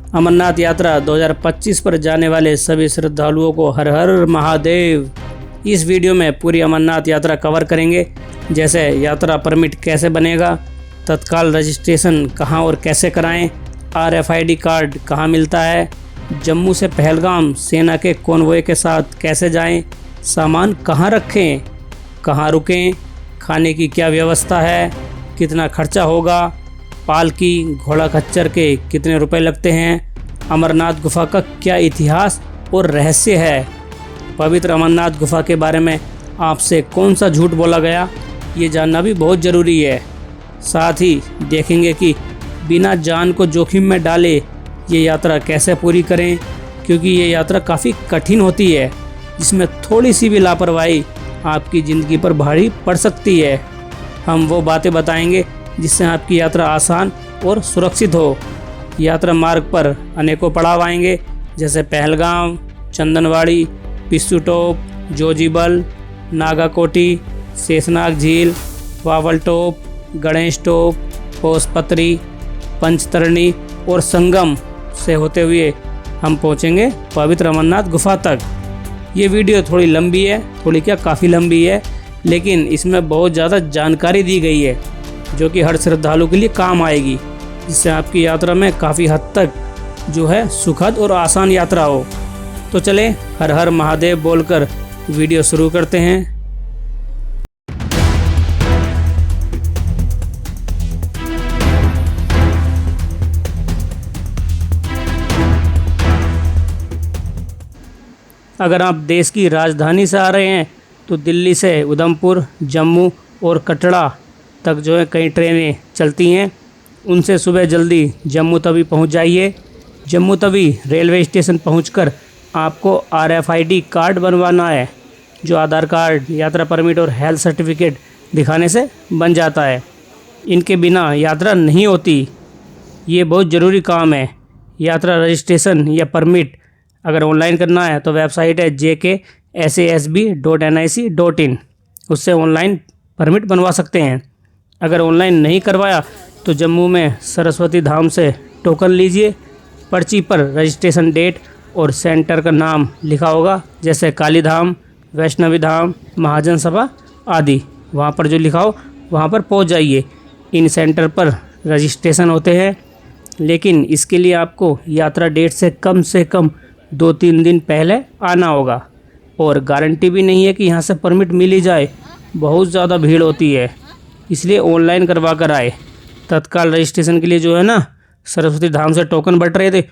अमरनाथ यात्रा 2025 पर जाने वाले सभी श्रद्धालुओं को हर हर महादेव। इस वीडियो में पूरी अमरनाथ यात्रा कवर करेंगे, जैसे यात्रा परमिट कैसे बनेगा, तत्काल रजिस्ट्रेशन कहां और कैसे कराएं, RFID कार्ड कहां मिलता है, जम्मू से पहलगाम सेना के कॉन्वॉय के साथ कैसे जाएं, सामान कहां रखें, कहां रुकें, खाने की क्या व्यवस्था है, कितना खर्चा होगा, पालकी घोड़ा खच्चर के कितने रुपए लगते हैं, अमरनाथ गुफा का क्या इतिहास और रहस्य है, पवित्र अमरनाथ गुफा के बारे में आपसे कौन सा झूठ बोला गया, ये जानना भी बहुत ज़रूरी है। साथ ही देखेंगे कि बिना जान को जोखिम में डाले ये यात्रा कैसे पूरी करें, क्योंकि ये यात्रा काफ़ी कठिन होती है, जिसमें थोड़ी सी भी लापरवाही आपकी ज़िंदगी पर भारी पड़ सकती है। हम वो बातें बताएंगे जिससे आपकी यात्रा आसान और सुरक्षित हो। यात्रा मार्ग पर अनेकों पड़ाव आएंगे, जैसे पहलगाम, चंदनवाड़ी, पिस्सू टॉप, जोजीबल, नागाकोटी, शेषनाग झील, वावल टॉप, गणेश टॉप, होसपत्री, पंचतरणी और संगम से होते हुए हम पहुंचेंगे पवित्र अमरनाथ गुफा तक। ये वीडियो थोड़ी लंबी है, थोड़ी क्या काफ़ी लंबी है, लेकिन इसमें बहुत ज़्यादा जानकारी दी गई है जो कि हर श्रद्धालु के लिए काम आएगी, जिससे आपकी यात्रा में काफ़ी हद तक जो है सुखद और आसान यात्रा हो। तो चले हर हर महादेव बोलकर वीडियो शुरू करते हैं। अगर आप देश की राजधानी से आ रहे हैं तो दिल्ली से उधमपुर, जम्मू और कटरा तक जो है कई ट्रेनें चलती हैं, उनसे सुबह जल्दी जम्मू तवी पहुंच जाइए। जम्मू तवी रेलवे स्टेशन पहुंचकर आपको RFID कार्ड बनवाना है, जो आधार कार्ड, यात्रा परमिट और हेल्थ सर्टिफिकेट दिखाने से बन जाता है। इनके बिना यात्रा नहीं होती, ये बहुत ज़रूरी काम है। यात्रा रजिस्ट्रेशन या परमिट अगर ऑनलाइन करना है तो वेबसाइट है jksasb.nic.in, उससे ऑनलाइन परमिट बनवा सकते हैं। अगर ऑनलाइन नहीं करवाया तो जम्मू में सरस्वती धाम से टोकन लीजिए। पर्ची पर रजिस्ट्रेशन डेट और सेंटर का नाम लिखा होगा, जैसे काली धाम, वैष्णवी धाम, महाजन सभा आदि। वहाँ पर जो लिखा हो वहाँ पर पहुँच जाइए। इन सेंटर पर रजिस्ट्रेशन होते हैं, लेकिन इसके लिए आपको यात्रा डेट से कम 2-3 दिन पहले आना होगा, और गारंटी भी नहीं है कि यहाँ से परमिट मिल ही जाए, बहुत ज़्यादा भीड़ होती है, इसलिए ऑनलाइन करवा कर आए। तत्काल रजिस्ट्रेशन के लिए जो है ना, सरस्वती धाम से टोकन बट रहे थे,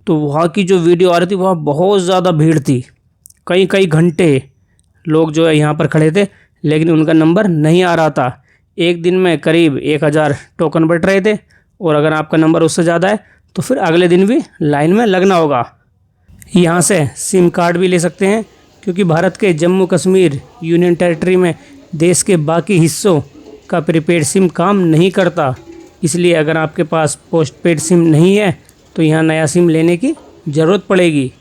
तो वहाँ की जो वीडियो आ रही थी वहाँ बहुत ज़्यादा भीड़ थी। कई घंटे लोग जो है यहाँ पर खड़े थे, लेकिन उनका नंबर नहीं आ रहा था। एक दिन में करीब 1000 टोकन बट रहे थे, और अगर आपका नंबर उससे ज़्यादा है तो फिर अगले दिन भी लाइन में लगना होगा। यहाँ से सिम कार्ड भी ले सकते हैं, क्योंकि भारत के जम्मू कश्मीर यूनियन टेरिटरी में देश के बाकी हिस्सों का प्रीपेड सिम काम नहीं करता। इसलिए अगर आपके पास पोस्टपेड सिम नहीं है तो यहाँ नया सिम लेने की ज़रूरत पड़ेगी।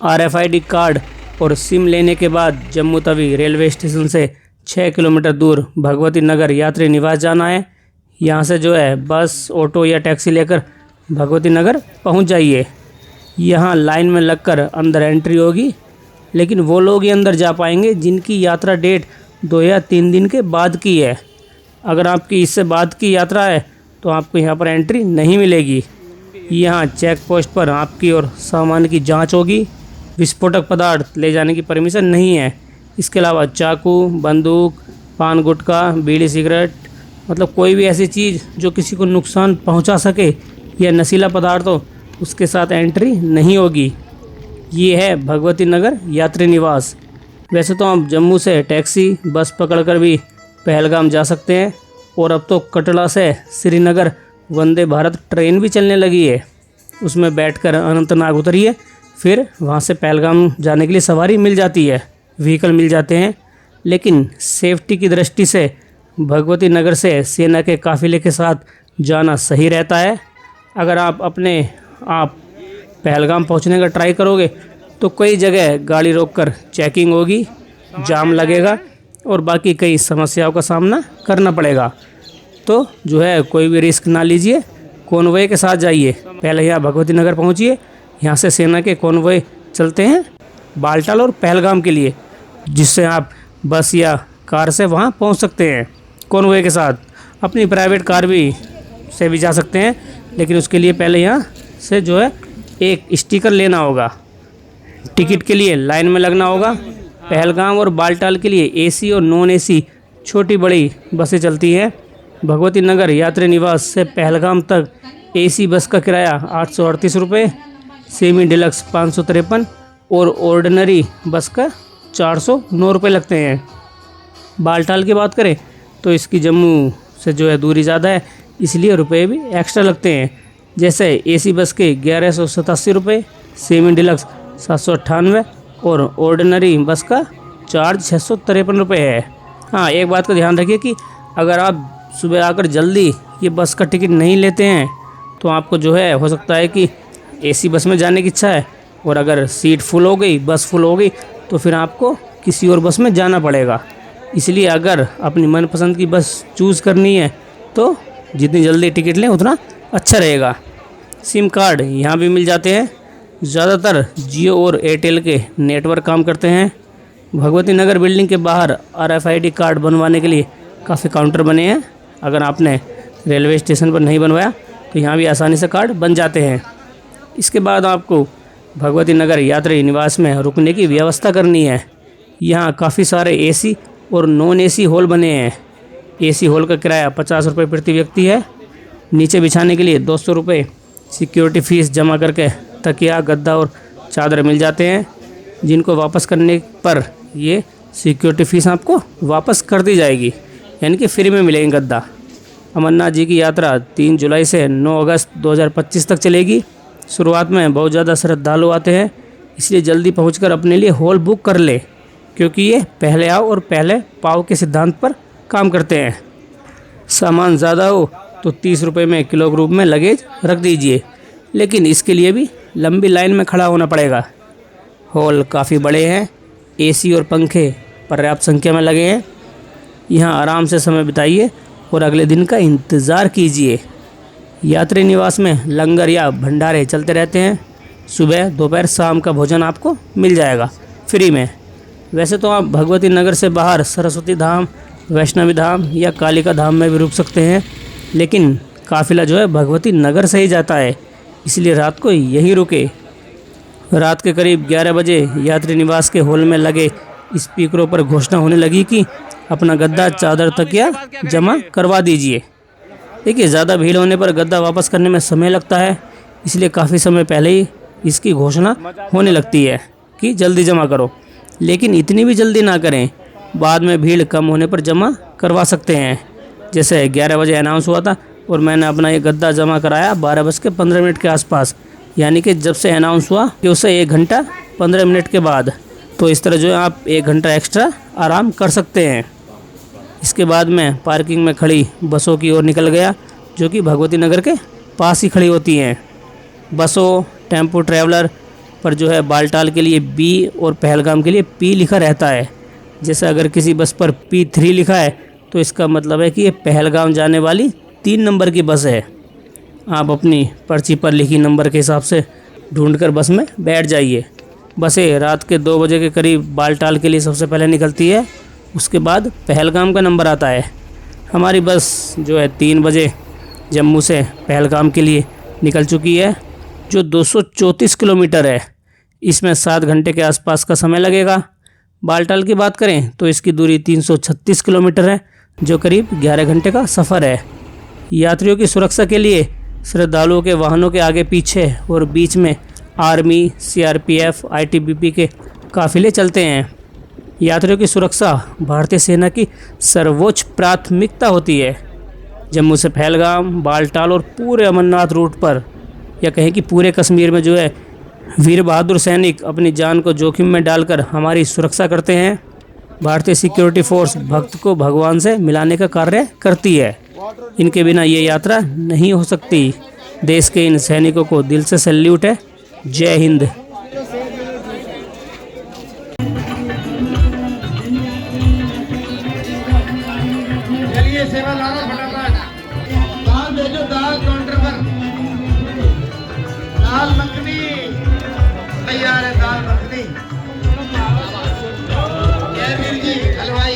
RFID कार्ड और सिम लेने के बाद जम्मू तवी रेलवे स्टेशन से 6 किलोमीटर दूर भगवती नगर यात्री निवास जाना है। यहाँ से जो है बस, ऑटो या टैक्सी लेकर भगवती नगर पहुँच जाइए। यहाँ लाइन में लगकर अंदर एंट्री होगी, लेकिन वो लोग ही अंदर जा पाएंगे जिनकी यात्रा डेट 2 या 3 दिन के बाद की है। अगर आपकी इससे बाद की यात्रा है तो आपको यहाँ पर एंट्री नहीं मिलेगी। यहाँ चेक पोस्ट पर आपकी और सामान की जांच होगी। विस्फोटक पदार्थ ले जाने की परमिशन नहीं है। इसके अलावा चाकू, बंदूक, पान गुटखा, बीड़ी सिगरेट, मतलब कोई भी ऐसी चीज़ जो किसी को नुकसान पहुँचा सके या नशीला पदार्थ हो, उसके साथ एंट्री नहीं होगी। ये है भगवती नगर यात्री निवास। वैसे तो आप जम्मू से टैक्सी, बस पकड़कर भी पहलगाम जा सकते हैं, और अब तो कटरा से श्रीनगर वंदे भारत ट्रेन भी चलने लगी है। उसमें बैठकर अनंतनाग उतरिए, फिर वहाँ से पहलगाम जाने के लिए सवारी मिल जाती है, व्हीकल मिल जाते हैं। लेकिन सेफ्टी की दृष्टि से भगवती नगर से सेना के काफिले के साथ जाना सही रहता है। अगर आप पहलगाम पहुंचने का ट्राई करोगे तो कई जगह गाड़ी रोककर चेकिंग होगी, जाम लगेगा और बाकी कई समस्याओं का सामना करना पड़ेगा। तो जो है कोई भी रिस्क ना लीजिए, कॉन्वॉय के साथ जाइए। पहले यहाँ भगवती नगर पहुँचिए। यहाँ से सेना के कॉन्वॉय चलते हैं बालटाल और पहलगाम के लिए, जिससे आप बस या कार से वहाँ पहुँच सकते हैं कॉन्वॉय के साथ। अपनी प्राइवेट कार से भी जा सकते हैं, लेकिन उसके लिए पहले यहाँ से जो है एक स्टिकर लेना होगा। टिकट के लिए लाइन में लगना होगा। पहलगाम और बालटाल के लिए एसी और नॉन एसी छोटी बड़ी बसें चलती हैं। भगवती नगर यात्री निवास से पहलगाम तक एसी बस का किराया 838 रुपये, सेमी डिलक्स 553 और ऑर्डिनरी बस का 409 रुपये लगते हैं। बालटाल की बात करें तो इसकी जम्मू से जो है दूरी ज़्यादा है, इसलिए रुपये भी एक्स्ट्रा लगते हैं। जैसे एसी बस के 1187 रुपये, सेमी डिलक्स 798 और ऑर्डिनरी बस का चार्ज 653 रुपये है। हाँ, एक बात का ध्यान रखिए कि अगर आप सुबह आकर जल्दी ये बस का टिकट नहीं लेते हैं तो आपको जो है हो सकता है कि एसी बस में जाने की इच्छा है और अगर सीट फुल हो गई, बस फुल हो गई, तो फिर आपको किसी और बस में जाना पड़ेगा। इसलिए अगर अपनी मनपसंद की बस चूज़ करनी है तो जितनी जल्दी टिकट लें उतना अच्छा रहेगा। सिम कार्ड यहाँ भी मिल जाते हैं। ज़्यादातर जियो और एयरटेल के नेटवर्क काम करते हैं। भगवती नगर बिल्डिंग के बाहर RFID कार्ड बनवाने के लिए काफ़ी काउंटर बने हैं। अगर आपने रेलवे स्टेशन पर नहीं बनवाया तो यहाँ भी आसानी से कार्ड बन जाते हैं। इसके बाद आपको भगवती नगर यात्री निवास में रुकने की व्यवस्था करनी है। यहाँ काफ़ी सारे एसी और नॉन एसी हॉल बने हैं। एसी हॉल का किराया 50 रुपये प्रति व्यक्ति है। नीचे बिछाने के लिए 200 रुपये सिक्योरिटी फ़ीस जमा करके तकिया, गद्दा और चादर मिल जाते हैं, जिनको वापस करने पर ये सिक्योरिटी फ़ीस आपको वापस कर दी जाएगी, यानी कि फ्री में मिलेंगे गद्दा। अमरनाथ जी की यात्रा 3 जुलाई से 9 अगस्त 2025 तक चलेगी। शुरुआत में बहुत ज़्यादा श्रद्धालु आते हैं, इसलिए जल्दी पहुंचकर अपने लिए हॉल बुक कर ले, क्योंकि ये पहले आओ और पहले पाओ के सिद्धांत पर काम करते हैं। सामान ज़्यादा हो तो 30 रुपये में किलो ग्रुप में लगेज रख दीजिए, लेकिन इसके लिए भी लंबी लाइन में खड़ा होना पड़ेगा। हॉल काफ़ी बड़े हैं, एसी और पंखे पर्याप्त संख्या में लगे हैं। यहाँ आराम से समय बिताइए और अगले दिन का इंतज़ार कीजिए। यात्री निवास में लंगर या भंडारे चलते रहते हैं। सुबह, दोपहर, शाम का भोजन आपको मिल जाएगा फ्री में। वैसे तो आप भगवती नगर से बाहर सरस्वती धाम, वैष्णवी धाम या कालिका धाम में भी रुक सकते हैं, लेकिन काफ़िला जो है भगवती नगर से ही जाता है, इसलिए रात को यहीं रुके। रात के करीब 11 बजे यात्री निवास के हॉल में लगे स्पीकरों पर घोषणा होने लगी कि अपना गद्दा, चादर, तकिया जमा करवा दीजिए। देखिए, ज़्यादा भीड़ होने पर गद्दा वापस करने में समय लगता है, इसलिए काफ़ी समय पहले ही इसकी घोषणा होने लगती है कि जल्दी जमा करो, लेकिन इतनी भी जल्दी ना करें। बाद में भीड़ कम होने पर जमा करवा सकते हैं। जैसे 11 बजे अनाउंस हुआ था और मैंने अपना ये गद्दा जमा कराया 12:15 के आसपास, यानी कि जब से अनाउंस हुआ कि उससे 1 घंटा 15 मिनट के बाद। तो इस तरह जो है आप 1 घंटा एक्स्ट्रा आराम कर सकते हैं। इसके बाद मैं पार्किंग में खड़ी बसों की ओर निकल गया, जो कि भगवती नगर के पास ही खड़ी होती हैं। बसों, टेम्पो ट्रैवलर पर जो है बालटाल के लिए B और पहलगाम के लिए P लिखा रहता है। जैसे अगर किसी बस पर P3 लिखा है तो इसका मतलब है कि ये पहलगाम जाने वाली 3 नंबर की बस है। आप अपनी पर्ची पर लिखी नंबर के हिसाब से ढूंढकर बस में बैठ जाइए। बसें रात के 2 बजे के करीब बालटाल के लिए सबसे पहले निकलती है, उसके बाद पहलगाम का नंबर आता है। हमारी बस जो है 3 बजे जम्मू से पहलगाम के लिए निकल चुकी है, जो 234 किलोमीटर है। इसमें 7 घंटे के आसपास का समय लगेगा। बालटाल की बात करें तो इसकी दूरी 336 किलोमीटर है, जो करीब 11 घंटे का सफ़र है। यात्रियों की सुरक्षा के लिए श्रद्धालुओं के वाहनों के आगे पीछे और बीच में आर्मी, CRPF, ITBP के काफिले चलते हैं। यात्रियों की सुरक्षा भारतीय सेना की सर्वोच्च प्राथमिकता होती है। जम्मू से पहलगाम, बालटाल और पूरे अमरनाथ रूट पर, या कहें कि पूरे कश्मीर में जो है वीर बहादुर सैनिक अपनी जान को जोखिम में डालकर हमारी सुरक्षा करते हैं। भारतीय सिक्योरिटी फोर्स भक्त को भगवान से मिलाने का कार्य करती है। इनके बिना ये यात्रा नहीं हो सकती। देश के इन सैनिकों को दिल से सैल्यूट है। जय हिंद। चलिए सेवा लाना फटाफट दाल भेजो, दाल काउंटर पर। मखनी तैयार है, दाल मखनी। जयवीर जी हलवाई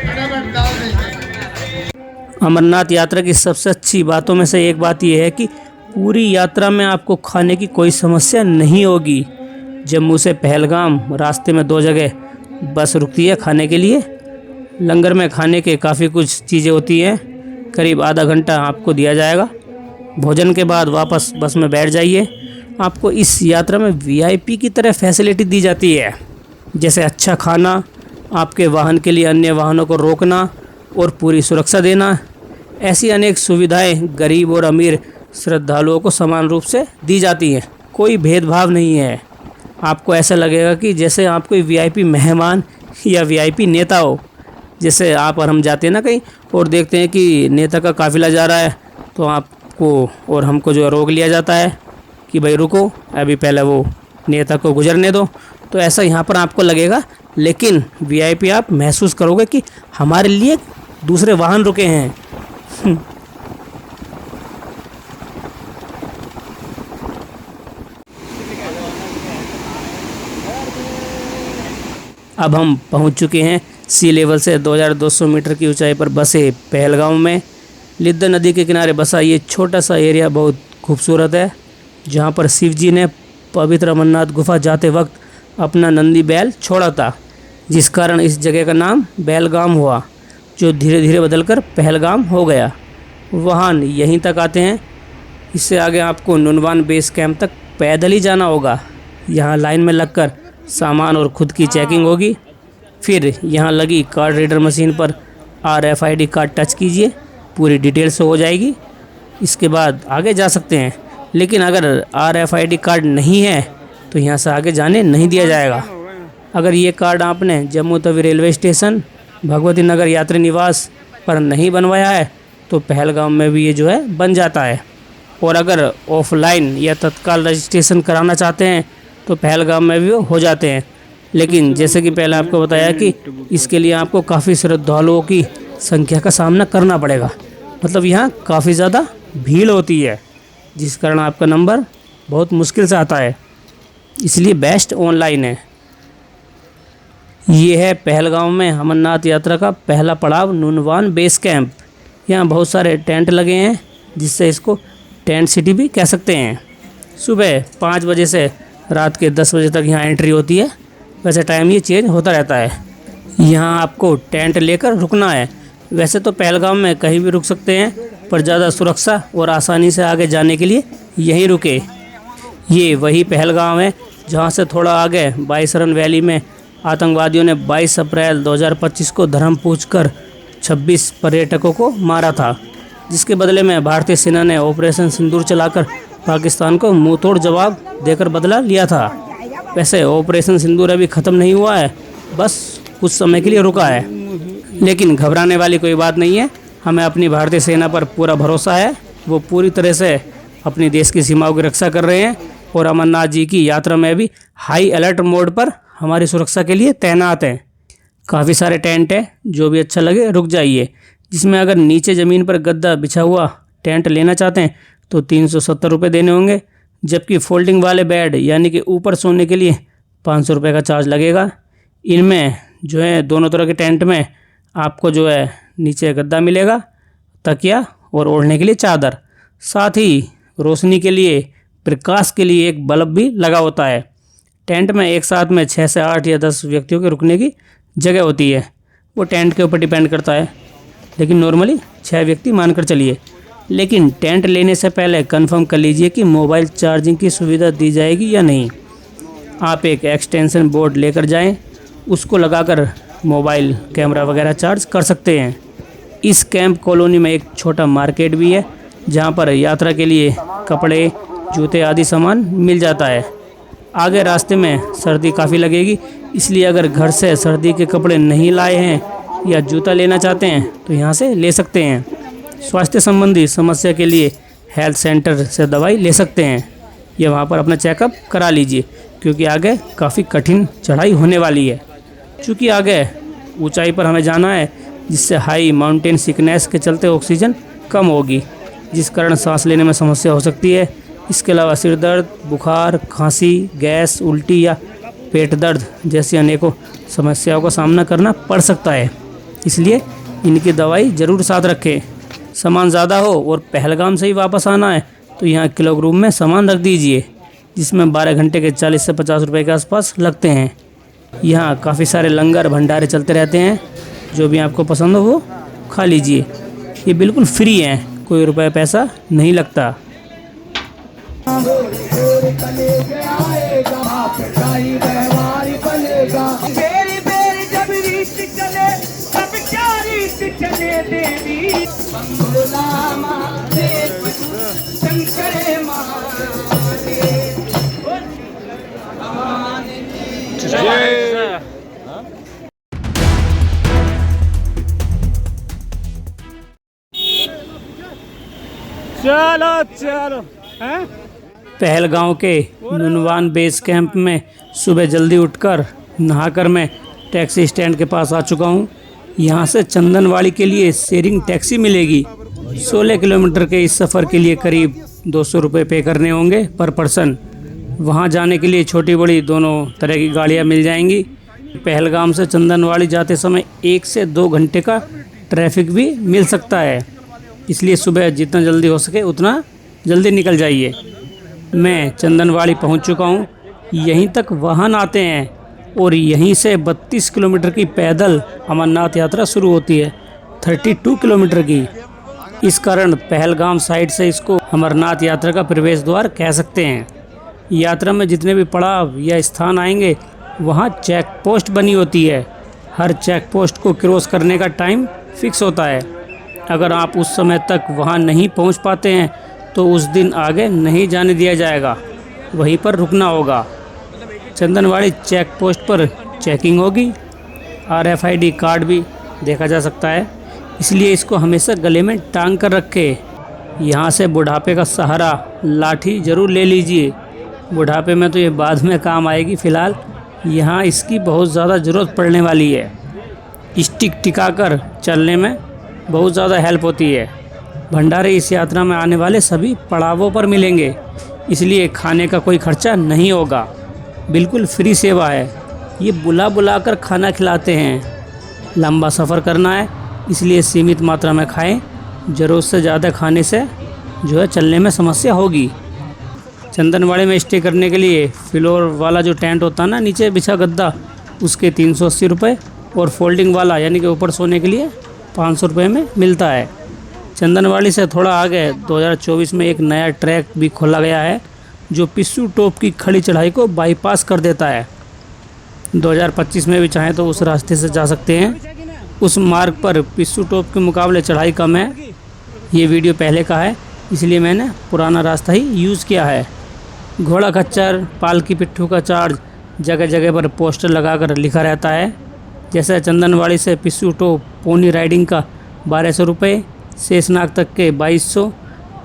फटाफट दाल भेज दें। अमरनाथ यात्रा की सबसे अच्छी बातों में से एक बात यह है कि पूरी यात्रा में आपको खाने की कोई समस्या नहीं होगी। जम्मू से पहलगाम रास्ते में 2 जगह बस रुकती है खाने के लिए। लंगर में खाने के काफ़ी कुछ चीज़ें होती हैं। करीब आधा घंटा आपको दिया जाएगा। भोजन के बाद वापस बस में बैठ जाइए। आपको इस यात्रा में वीआईपी की तरह फैसिलिटी दी जाती है, जैसे अच्छा खाना, आपके वाहन के लिए अन्य वाहनों को रोकना और पूरी सुरक्षा देना। ऐसी अनेक सुविधाएं गरीब और अमीर श्रद्धालुओं को समान रूप से दी जाती हैं। कोई भेदभाव नहीं है। आपको ऐसा लगेगा कि जैसे आप कोई वीआईपी मेहमान या वीआईपी नेता हो। जैसे आप और हम जाते हैं ना कहीं और देखते हैं कि नेता का काफ़िला जा रहा है, तो आपको और हमको जो रोक लिया जाता है कि भाई रुको, अभी पहले वो नेता को गुजरने दो। तो ऐसा यहाँ पर आपको लगेगा, लेकिन वीआईपी आप महसूस करोगे कि हमारे लिए दूसरे वाहन रुके हैं। अब हम पहुंच चुके हैं सी लेवल से 2200 मीटर की ऊंचाई पर बसे पहलगाम में। लिद्दा नदी के किनारे बसा ये छोटा सा एरिया बहुत खूबसूरत है, जहां पर शिव जी ने पवित्र अमरनाथ गुफा जाते वक्त अपना नंदी बैल छोड़ा था, जिस कारण इस जगह का नाम बैलगाम हुआ, जो धीरे धीरे बदलकर पहलगाम हो गया। वाहन यहीं तक आते हैं। इससे आगे आपको नुनवान बेस कैंप तक पैदल ही जाना होगा। यहाँ लाइन में लगकर सामान और खुद की चेकिंग होगी। फिर यहाँ लगी कार्ड रीडर मशीन पर RFID कार्ड टच कीजिए, पूरी डिटेल से हो जाएगी। इसके बाद आगे जा सकते हैं। लेकिन अगर RFID कार्ड नहीं है तो यहाँ से आगे जाने नहीं दिया जाएगा। अगर ये कार्ड आपने जम्मू तवी रेलवे स्टेशन, भगवती नगर यात्री निवास पर नहीं बनवाया है तो पहलगाम में भी ये जो है बन जाता है। और अगर ऑफलाइन या तत्काल रजिस्ट्रेशन कराना चाहते हैं तो पहलगाम में भी हो जाते हैं। लेकिन जैसे कि पहले आपको बताया कि इसके लिए आपको काफ़ी श्रद्धालुओं की संख्या का सामना करना पड़ेगा। मतलब यहाँ काफ़ी ज़्यादा भीड़ होती है, जिस कारण आपका नंबर बहुत मुश्किल से आता है। इसलिए बेस्ट ऑनलाइन है। ये है पहलगाम में अमरनाथ यात्रा का पहला पड़ाव नुनवान बेस कैंप। यहाँ बहुत सारे टेंट लगे हैं, जिससे इसको टेंट सिटी भी कह सकते हैं। सुबह 5 बजे से रात के 10 बजे तक यहाँ एंट्री होती है। वैसे टाइम ये चेंज होता रहता है। यहाँ आपको टेंट लेकर रुकना है। वैसे तो पहलगाम में कहीं भी रुक सकते हैं, पर ज़्यादा सुरक्षा और आसानी से आगे जाने के लिए यहीं रुके। ये वही पहलगाम है जहाँ से थोड़ा आगे बाईसरन वैली में आतंकवादियों ने 22 अप्रैल 2025 को धर्म पूछकर 26 पर्यटकों को मारा था, जिसके बदले में भारतीय सेना ने ऑपरेशन सिंदूर चलाकर पाकिस्तान को मुंहतोड़ जवाब देकर बदला लिया था। वैसे ऑपरेशन सिंदूर अभी ख़त्म नहीं हुआ है, बस कुछ समय के लिए रुका है। लेकिन घबराने वाली कोई बात नहीं है। हमें अपनी भारतीय सेना पर पूरा भरोसा है। वो पूरी तरह से अपनी देश की सीमाओं की रक्षा कर रहे हैं और अमरनाथ जी की यात्रा में भी हाई अलर्ट मोड पर हमारी सुरक्षा के लिए तैनात हैं। काफ़ी सारे टेंट हैं, जो भी अच्छा लगे रुक जाइए। जिसमें अगर नीचे ज़मीन पर गद्दा बिछा हुआ टेंट लेना चाहते हैं तो 370 रुपये देने होंगे, जबकि फोल्डिंग वाले बेड यानी कि ऊपर सोने के लिए 500 रुपये का चार्ज लगेगा। इनमें जो है दोनों तरह के टेंट में आपको जो है नीचे गद्दा मिलेगा, तकिया और ओढ़ने के लिए चादर। साथ ही रोशनी के लिए, प्रकाश के लिए एक बल्ब भी लगा होता है। टेंट में एक साथ में 6 से 8 या 10 व्यक्तियों के रुकने की जगह होती है। वो टेंट के ऊपर डिपेंड करता है, लेकिन नॉर्मली 6 व्यक्ति मानकर चलिए। लेकिन टेंट लेने से पहले कंफर्म कर लीजिए कि मोबाइल चार्जिंग की सुविधा दी जाएगी या नहीं। आप एक एक्सटेंशन बोर्ड लेकर जाएं, उसको लगाकर मोबाइल कैमरा वगैरह चार्ज कर सकते हैं। इस कैंप कॉलोनी में एक छोटा मार्केट भी है, जहां पर यात्रा के लिए कपड़े, जूते आदि सामान मिल जाता है। आगे रास्ते में सर्दी काफ़ी लगेगी, इसलिए अगर घर से सर्दी के कपड़े नहीं लाए हैं या जूता लेना चाहते हैं तो यहाँ से ले सकते हैं। स्वास्थ्य संबंधी समस्या के लिए हेल्थ सेंटर से दवाई ले सकते हैं या वहाँ पर अपना चेकअप करा लीजिए, क्योंकि आगे काफ़ी कठिन चढ़ाई होने वाली है। चूँकि आगे ऊंचाई पर हमें जाना है, जिससे हाई माउंटेन सिकनेस के चलते ऑक्सीजन कम होगी, जिस कारण सांस लेने में समस्या हो सकती है। इसके अलावा सिर दर्द, बुखार, खांसी, गैस, उल्टी या पेट दर्द जैसी अनेकों समस्याओं का सामना करना पड़ सकता है। इसलिए इनकी दवाई ज़रूर साथ रखें। सामान ज़्यादा हो और पहलगाम से ही वापस आना है तो यहाँ किलोग रूम में सामान रख दीजिए, जिसमें 12 घंटे के 40 से 50 रुपए के आसपास लगते हैं। यहाँ काफ़ी सारे लंगर भंडारे चलते रहते हैं, जो भी आपको पसंद हो वो खा लीजिए। ये बिल्कुल फ्री हैं, कोई रुपए पैसा नहीं लगता। चलो चलो हैं? पहलगांव के नुनवान बेस कैंप में सुबह जल्दी उठकर नहाकर मैं टैक्सी स्टैंड के पास आ चुका हूँ। यहाँ से चंदनवाड़ी के लिए शेयरिंग टैक्सी मिलेगी। 16 किलोमीटर के इस सफ़र के लिए करीब 200 रुपये पे करने होंगे पर पर्सन। वहाँ जाने के लिए छोटी बड़ी दोनों तरह की गाड़ियाँ मिल जाएंगी। पहलगाम से चंदनवाड़ी जाते समय 1 से 2 घंटे का ट्रैफिक भी मिल सकता है, इसलिए सुबह जितना जल्दी हो सके उतना जल्दी निकल जाइए। मैं चंदनवाड़ी पहुंच चुका हूं। यहीं तक वाहन आते हैं और यहीं से 32 किलोमीटर की पैदल अमरनाथ यात्रा शुरू होती है, 32 किलोमीटर की। इस कारण पहलगाम साइड से इसको अमरनाथ यात्रा का प्रवेश द्वार कह सकते हैं। यात्रा में जितने भी पड़ाव या स्थान आएंगे वहाँ चेक पोस्ट बनी होती है। हर चेक पोस्ट को क्रॉस करने का टाइम फिक्स होता है। अगर आप उस समय तक वहाँ नहीं पहुँच पाते हैं तो उस दिन आगे नहीं जाने दिया जाएगा, वहीं पर रुकना होगा। चंदनवाड़ी चेक पोस्ट पर चेकिंग होगी। RFID कार्ड भी देखा जा सकता है, इसलिए इसको हमेशा गले में टांग कर रखें। यहाँ से बुढ़ापे का सहारा लाठी ज़रूर ले लीजिए। बुढ़ापे में तो ये बाद में काम आएगी, फ़िलहाल यहाँ इसकी बहुत ज़्यादा ज़रूरत पड़ने वाली है। स्टिक टिकाकर चलने में बहुत ज़्यादा हेल्प होती है। भंडारे इस यात्रा में आने वाले सभी पड़ावों पर मिलेंगे, इसलिए खाने का कोई खर्चा नहीं होगा। बिल्कुल फ्री सेवा है। ये बुला कर खाना खिलाते हैं। लंबा सफ़र करना है इसलिए सीमित मात्रा में खाएं। ज़रूरत से ज़्यादा खाने से जो है चलने में समस्या होगी। चंदनवाड़ी में स्टे करने के लिए फ्लोर वाला जो टेंट होता है ना, नीचे बिछा गद्दा, उसके 380 रुपये और फोल्डिंग वाला यानी कि ऊपर सोने के लिए 500 रुपये में मिलता है। चंदनवाड़ी से थोड़ा आगे 2024 में एक नया ट्रैक भी खोला गया है जो पिस्सू टॉप की खड़ी चढ़ाई को बाईपास कर देता है। 2025 में भी चाहें तो उस रास्ते से जा सकते हैं। उस मार्ग पर पिस्सू टॉप के मुकाबले चढ़ाई कम है। ये वीडियो पहले का है इसलिए मैंने पुराना रास्ता ही यूज़ किया है। घोड़ा खच्चर, पालकी पिट्ठू का चार्ज जगह जगह पर पोस्टर लगाकर लिखा रहता है। जैसे चंदनवाड़ी से पिस्सू टॉप पोनी राइडिंग का 1200 रुपये, शेषनाग तक के 2200,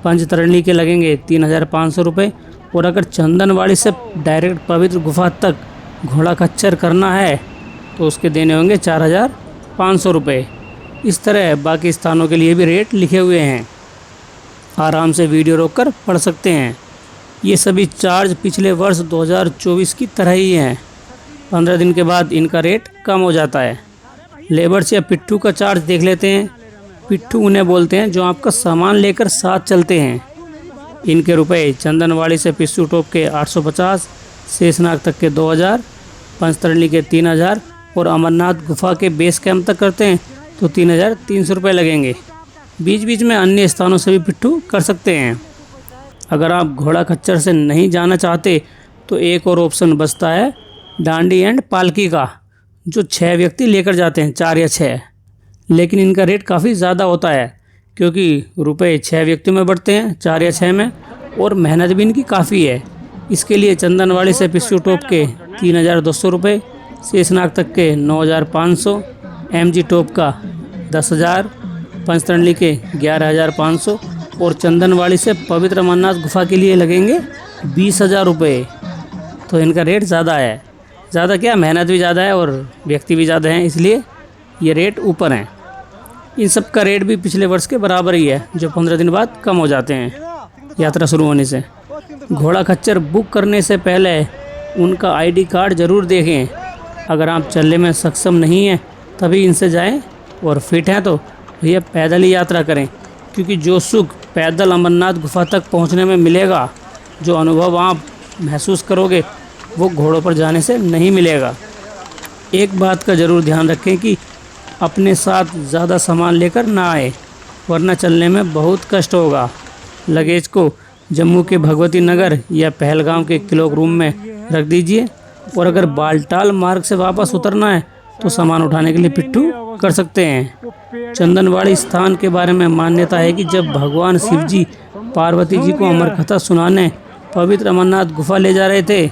पंचतरणी के लगेंगे 3500 रुपये और अगर चंदनवाड़ी से डायरेक्ट पवित्र गुफा तक घोड़ा खच्चर करना है तो उसके देने होंगे 4500 रुपये। इस तरह बाकी स्थानों के लिए भी रेट लिखे हुए हैं, आराम से वीडियो रोककर पढ़ सकते हैं। ये सभी चार्ज पिछले वर्ष 2024 की तरह ही हैं। 15 दिन के बाद इनका रेट कम हो जाता है। लेबर्स या पिट्ठू का चार्ज देख लेते हैं। पिट्ठू उन्हें बोलते हैं जो आपका सामान लेकर साथ चलते हैं। इनके रुपए चंदनवाड़ी से पिस्सू टॉप के 850, शेषनाग तक के 2000, पंचतरणी के 3000 और अमरनाथ गुफा के बेस कैंप तक करते हैं तो 3300 रुपये लगेंगे। बीच बीच में अन्य स्थानों से भी पिट्ठू कर सकते हैं। अगर आप घोड़ा खच्चर से नहीं जाना चाहते तो एक और ऑप्शन बचता है डांडी एंड पालकी का, जो 6 व्यक्ति लेकर जाते हैं, 4 या 6। लेकिन इनका रेट काफ़ी ज़्यादा होता है क्योंकि रुपए 6 व्यक्तियों में बढ़ते हैं, 4 या 6 में, और मेहनत भी इनकी काफ़ी है। इसके लिए चंदनवाड़ी से पिस्सू टॉप के 3200 रुपये, शेषनाग तक के 9500, MG टॉप का 10,000, पंचतरणी के 11,500 और चंदनवाड़ी से पवित्र अमरनाथ गुफा के लिए लगेंगे 20,000 रुपये। तो इनका रेट ज़्यादा है। ज़्यादा क्या, मेहनत भी ज़्यादा है और व्यक्ति भी ज़्यादा हैं, इसलिए ये रेट ऊपर हैं। इन सब का रेट भी पिछले वर्ष के बराबर ही है, जो 15 दिन बाद कम हो जाते हैं यात्रा शुरू होने से। घोड़ा खच्चर बुक करने से पहले उनका आईडी कार्ड ज़रूर देखें। अगर आप चलने में सक्षम नहीं हैं तभी इनसे जाएं, और फिट हैं तो भैया पैदल ही यात्रा करें, क्योंकि जो सुख पैदल अमरनाथ गुफा तक पहुंचने में मिलेगा, जो अनुभव आप महसूस करोगे, वो घोड़ों पर जाने से नहीं मिलेगा। एक बात का ज़रूर ध्यान रखें कि अपने साथ ज़्यादा सामान लेकर ना आए, वरना चलने में बहुत कष्ट होगा। लगेज को जम्मू के भगवती नगर या पहलगाम के क्लॉक रूम में रख दीजिए, और अगर बालटाल मार्ग से वापस उतरना है तो सामान उठाने के लिए पिट्ठू कर सकते हैं। चंदनवाड़ी स्थान के बारे में मान्यता है कि जब भगवान शिवजी पार्वती जी को अमर कथा सुनाने पवित्र अमरनाथ गुफा ले जा रहे थे,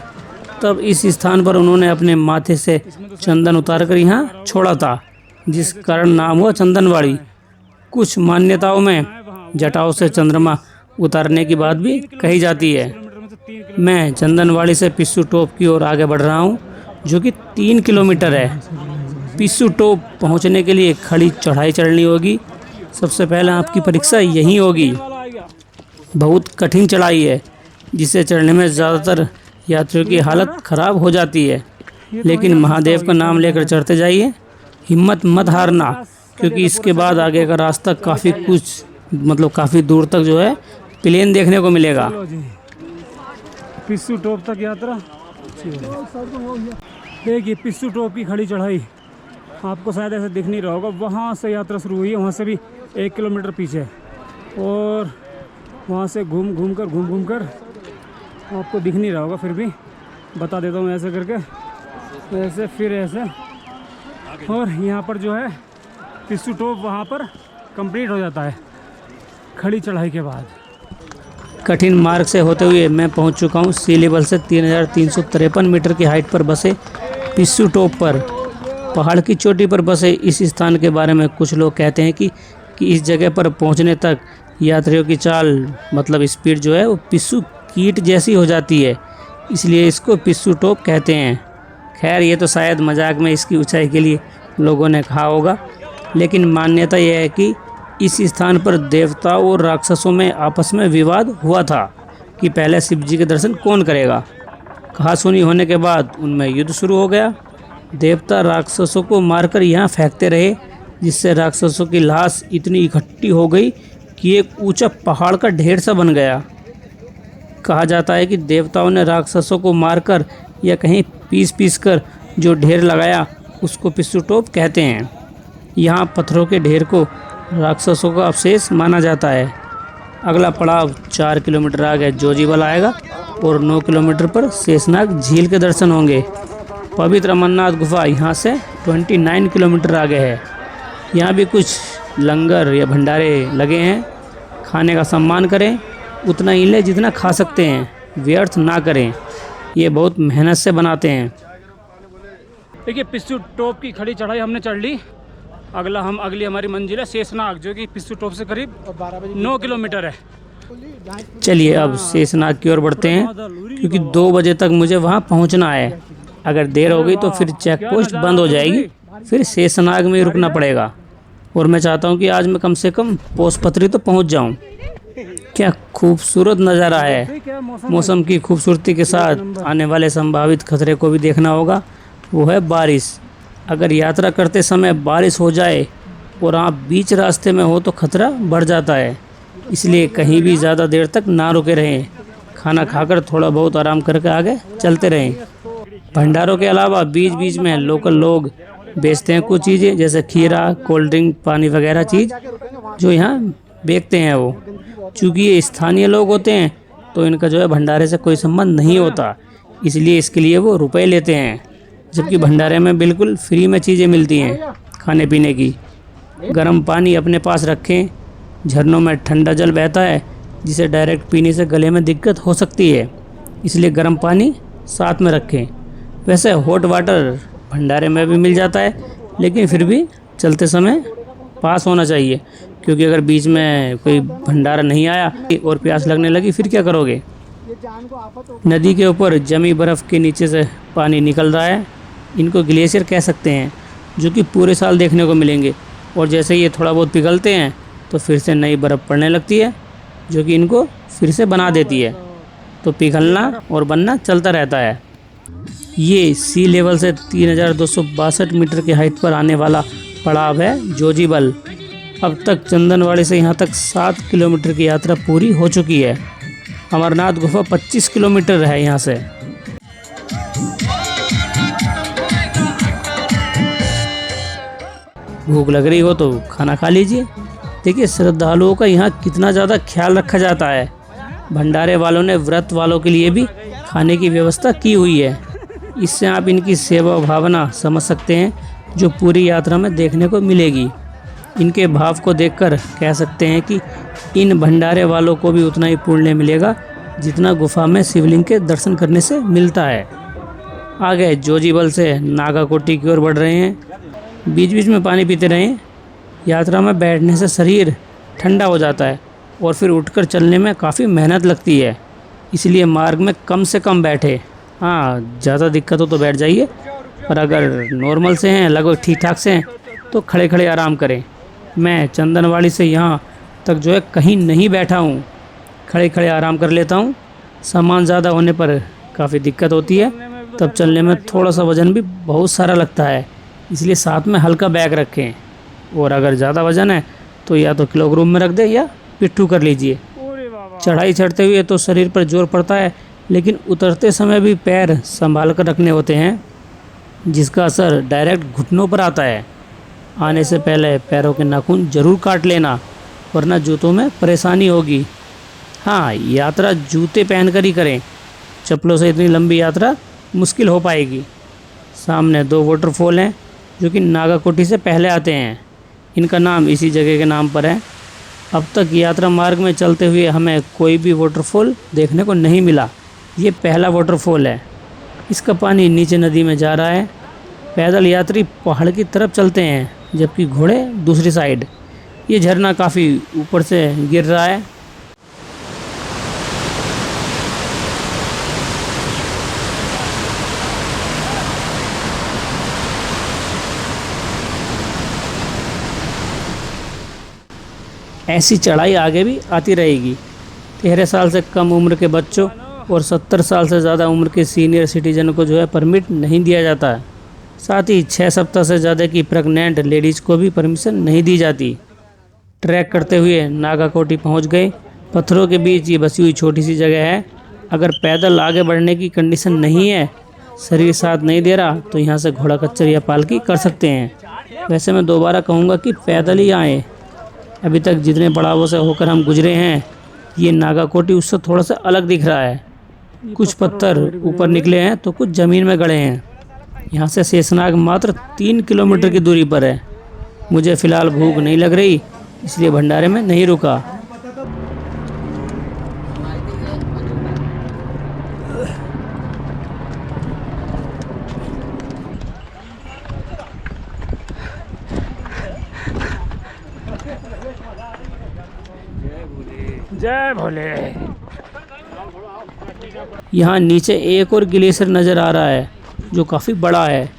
तब इस स्थान पर उन्होंने अपने माथे से चंदन उतारकर यहाँ छोड़ा था, जिस कारण नाम हुआ चंदनवाड़ी। कुछ मान्यताओं में जटाओं से चंद्रमा उतारने की बात भी कही जाती है। मैं चंदनवाड़ी से पिस्सू टॉप की ओर आगे बढ़ रहा हूँ, जो कि 3 किलोमीटर है। पिस्सू टॉप पहुँचने के लिए खड़ी चढ़ाई चढ़नी होगी। सबसे पहले आपकी परीक्षा यहीं होगी। बहुत कठिन चढ़ाई है, जिसे चढ़ने में ज़्यादातर यात्रियों की हालत ख़राब हो जाती है, लेकिन महादेव का नाम लेकर चढ़ते जाइए, हिम्मत मत हारना, क्योंकि इसके बाद आगे का रास्ता काफ़ी दूर तक जो है प्लेन देखने को मिलेगा। पिस्सू टॉप तक यात्रा। देखिए पिस्सू टॉप की खड़ी चढ़ाई, आपको शायद ऐसे दिख नहीं रहा होगा, वहाँ से यात्रा शुरू हुई है, वहाँ से भी 1 किलोमीटर पीछे, और वहाँ से घूम कर आपको दिख नहीं रहा होगा, फिर भी बता देता हूँ ऐसे करके, ऐसे फिर ऐसे, और यहाँ पर जो है पिस्सू टॉप वहाँ पर कंप्लीट हो जाता है खड़ी चढ़ाई के बाद। कठिन मार्ग से होते हुए मैं पहुंच चुका हूं सी लेवल से 3353 मीटर की हाइट पर बसे पिस्सू टॉप पर। पहाड़ की चोटी पर बसे इस स्थान के बारे में कुछ लोग कहते हैं कि इस जगह पर पहुंचने तक यात्रियों की चाल स्पीड जो है वो पिस्सू कीट जैसी हो जाती है, इसलिए इसको पिस्सू टॉप कहते हैं। खैर ये तो शायद मजाक में इसकी ऊंचाई के लिए लोगों ने कहा होगा, लेकिन मान्यता यह है कि इस स्थान पर देवताओं और राक्षसों में आपस में विवाद हुआ था कि पहले शिव जी के दर्शन कौन करेगा। कहा सुनी होने के बाद उनमें युद्ध शुरू हो गया। देवता राक्षसों को मारकर यहाँ फेंकते रहे, जिससे राक्षसों की लाश इतनी इकट्ठी हो गई कि एक ऊंचा पहाड़ का ढेर सा बन गया। कहा जाता है कि देवताओं ने राक्षसों को मारकर या कहीं पीस कर जो ढेर लगाया उसको पिस्सू टॉप कहते हैं। यहाँ पत्थरों के ढेर को राक्षसों का अवशेष माना जाता है। अगला पड़ाव 4 किलोमीटर आगे जोजीबल आएगा और 9 किलोमीटर पर शेषनाग झील के दर्शन होंगे। पवित्र अमरनाथ गुफा यहाँ से 29 किलोमीटर आगे है। यहाँ भी कुछ लंगर या भंडारे लगे हैं। खाने का सम्मान करें, उतना ही लें जितना खा सकते हैं, व्यर्थ ना करें। ये बहुत मेहनत से बनाते हैं। देखिए पिस्सू टॉप की खड़ी चढ़ाई हमने चढ़ ली। अगली हमारी मंजिल है शेषनाग, जो कि पिस्सू टॉप से करीब 9 किलोमीटर है। चलिए अब शेषनाग की ओर बढ़ते हैं, क्योंकि 2 बजे तक मुझे वहां पहुंचना है। अगर देर हो गई तो फिर चेक पोस्ट बंद हो जाएगी, फिर शेषनाग में ही रुकना पड़ेगा। और मैं चाहता हूं कि आज मैं कम से कम पोसपत्री तो पहुंच जाऊं। क्या खूबसूरत नज़ारा है। मौसम की खूबसूरती के साथ आने वाले संभावित खतरे को भी देखना होगा, वो है बारिश। अगर यात्रा करते समय बारिश हो जाए और आप बीच रास्ते में हो तो खतरा बढ़ जाता है, इसलिए कहीं भी ज़्यादा देर तक ना रुके रहें। खाना खाकर थोड़ा बहुत आराम करके आगे चलते रहें। भंडारों के अलावा बीच बीच में लोकल लोग बेचते हैं कुछ चीज़ें, जैसे खीरा, कोल्ड ड्रिंक, पानी वगैरह चीज़ जो यहाँ बेचते हैं वो। चूँकि ये स्थानीय लोग होते हैं तो इनका जो है भंडारे से कोई संबंध नहीं होता, इसलिए इसके लिए वो रुपए लेते हैं, जबकि भंडारे में बिल्कुल फ्री में चीज़ें मिलती हैं खाने पीने की। गर्म पानी अपने पास रखें। झरनों में ठंडा जल बहता है, जिसे डायरेक्ट पीने से गले में दिक्कत हो सकती है, इसलिए गर्म पानी साथ में रखें। वैसे हॉट वाटर भंडारे में भी मिल जाता है, लेकिन फिर भी चलते समय पास होना चाहिए, क्योंकि अगर बीच में कोई भंडारा नहीं आया और प्यास लगने लगी फिर क्या करोगे। नदी के ऊपर जमी बर्फ़ के नीचे से पानी निकल रहा है। इनको ग्लेशियर कह सकते हैं, जो कि पूरे साल देखने को मिलेंगे, और जैसे ये थोड़ा बहुत पिघलते हैं तो फिर से नई बर्फ़ पड़ने लगती है, जो कि इनको फिर से बना देती है। तो पिघलना और बनना चलता रहता है। ये सी लेवल से 3262 मीटर की हाइट पर आने वाला पड़ाव है जोजीबल। अब तक चंदनवाड़ी से यहाँ तक 7 किलोमीटर की यात्रा पूरी हो चुकी है। अमरनाथ गुफा 25 किलोमीटर है यहाँ से। भूख लग रही हो तो खाना खा लीजिए। देखिए श्रद्धालुओं का यहाँ कितना ज़्यादा ख्याल रखा जाता है। भंडारे वालों ने व्रत वालों के लिए भी खाने की व्यवस्था की हुई है। इससे आप इनकी सेवा भावना समझ सकते हैं जो पूरी यात्रा में देखने को मिलेगी। इनके भाव को देखकर कह सकते हैं कि इन भंडारे वालों को भी उतना ही पुण्य मिलेगा जितना गुफा में शिवलिंग के दर्शन करने से मिलता है। आगे जोजीबल से नागाकोटी की ओर बढ़ रहे हैं। बीच बीच में पानी पीते रहें। यात्रा में बैठने से शरीर ठंडा हो जाता है और फिर उठकर चलने में काफ़ी मेहनत लगती है, इसलिए मार्ग में कम से कम बैठे। हाँ, ज़्यादा दिक्कत हो तो बैठ जाइए, पर अगर नॉर्मल से हैं, लगभग ठीक ठाक से हैं, तो खड़े खड़े आराम करें। मैं चंदनवाड़ी से यहाँ तक जो है कहीं नहीं बैठा हूँ, खड़े खड़े आराम कर लेता हूँ। सामान ज़्यादा होने पर काफ़ी दिक्कत होती है, तब चलने में थोड़ा सा वज़न भी बहुत सारा लगता है, इसलिए साथ में हल्का बैग रखें। और अगर ज़्यादा वज़न है तो या तो किलोग्राम में रख दें या पिट्ठू कर लीजिए। चढ़ाई चढ़ते हुए तो शरीर पर जोर पड़ता है, लेकिन उतरते समय भी पैर संभाल कर रखने होते हैं, जिसका असर डायरेक्ट घुटनों पर आता है। आने से पहले पैरों के नाखून ज़रूर काट लेना, वरना जूतों में परेशानी होगी। हाँ, यात्रा जूते पहनकर ही करें, चप्पलों से इतनी लंबी यात्रा मुश्किल हो पाएगी। सामने 2 वाटरफॉल हैं जो कि नागाकोटी से पहले आते हैं। इनका नाम इसी जगह के नाम पर है। अब तक यात्रा मार्ग में चलते हुए हमें कोई भी वाटरफॉल देखने को नहीं मिला। ये पहला वाटरफॉल है। इसका पानी नीचे नदी में जा रहा है। पैदल यात्री पहाड़ की तरफ चलते हैं, जबकि घोड़े दूसरी साइड। ये झरना काफ़ी ऊपर से गिर रहा है। ऐसी चढ़ाई आगे भी आती रहेगी। 13 साल से कम उम्र के बच्चों और 70 साल से ज़्यादा उम्र के सीनियर सिटीजन को जो है परमिट नहीं दिया जाता है। साथ ही 6 सप्ताह से ज़्यादा की प्रेग्नेंट लेडीज़ को भी परमिशन नहीं दी जाती। ट्रैक करते हुए नागाकोटी पहुंच गए। पत्थरों के बीच ये बसी हुई छोटी सी जगह है। अगर पैदल आगे बढ़ने की कंडीशन नहीं है, शरीर साथ नहीं दे रहा, तो यहाँ से घोड़ा खच्चर या पालकी कर सकते हैं। वैसे मैं दोबारा कहूँगा कि पैदल ही आएँ। अभी तक जितने पड़ावों से होकर हम गुजरे हैं, ये नागाकोटी उससे थोड़ा सा अलग दिख रहा है। कुछ पत्थर ऊपर निकले हैं तो कुछ ज़मीन में गड़े हैं। यहाँ से शेषनाग मात्र 3 किलोमीटर की दूरी पर है। मुझे फ़िलहाल भूख नहीं लग रही, इसलिए भंडारे में नहीं रुका। जय भोले। यहाँ नीचे एक और ग्लेशियर नज़र आ रहा है जो काफ़ी बड़ा है,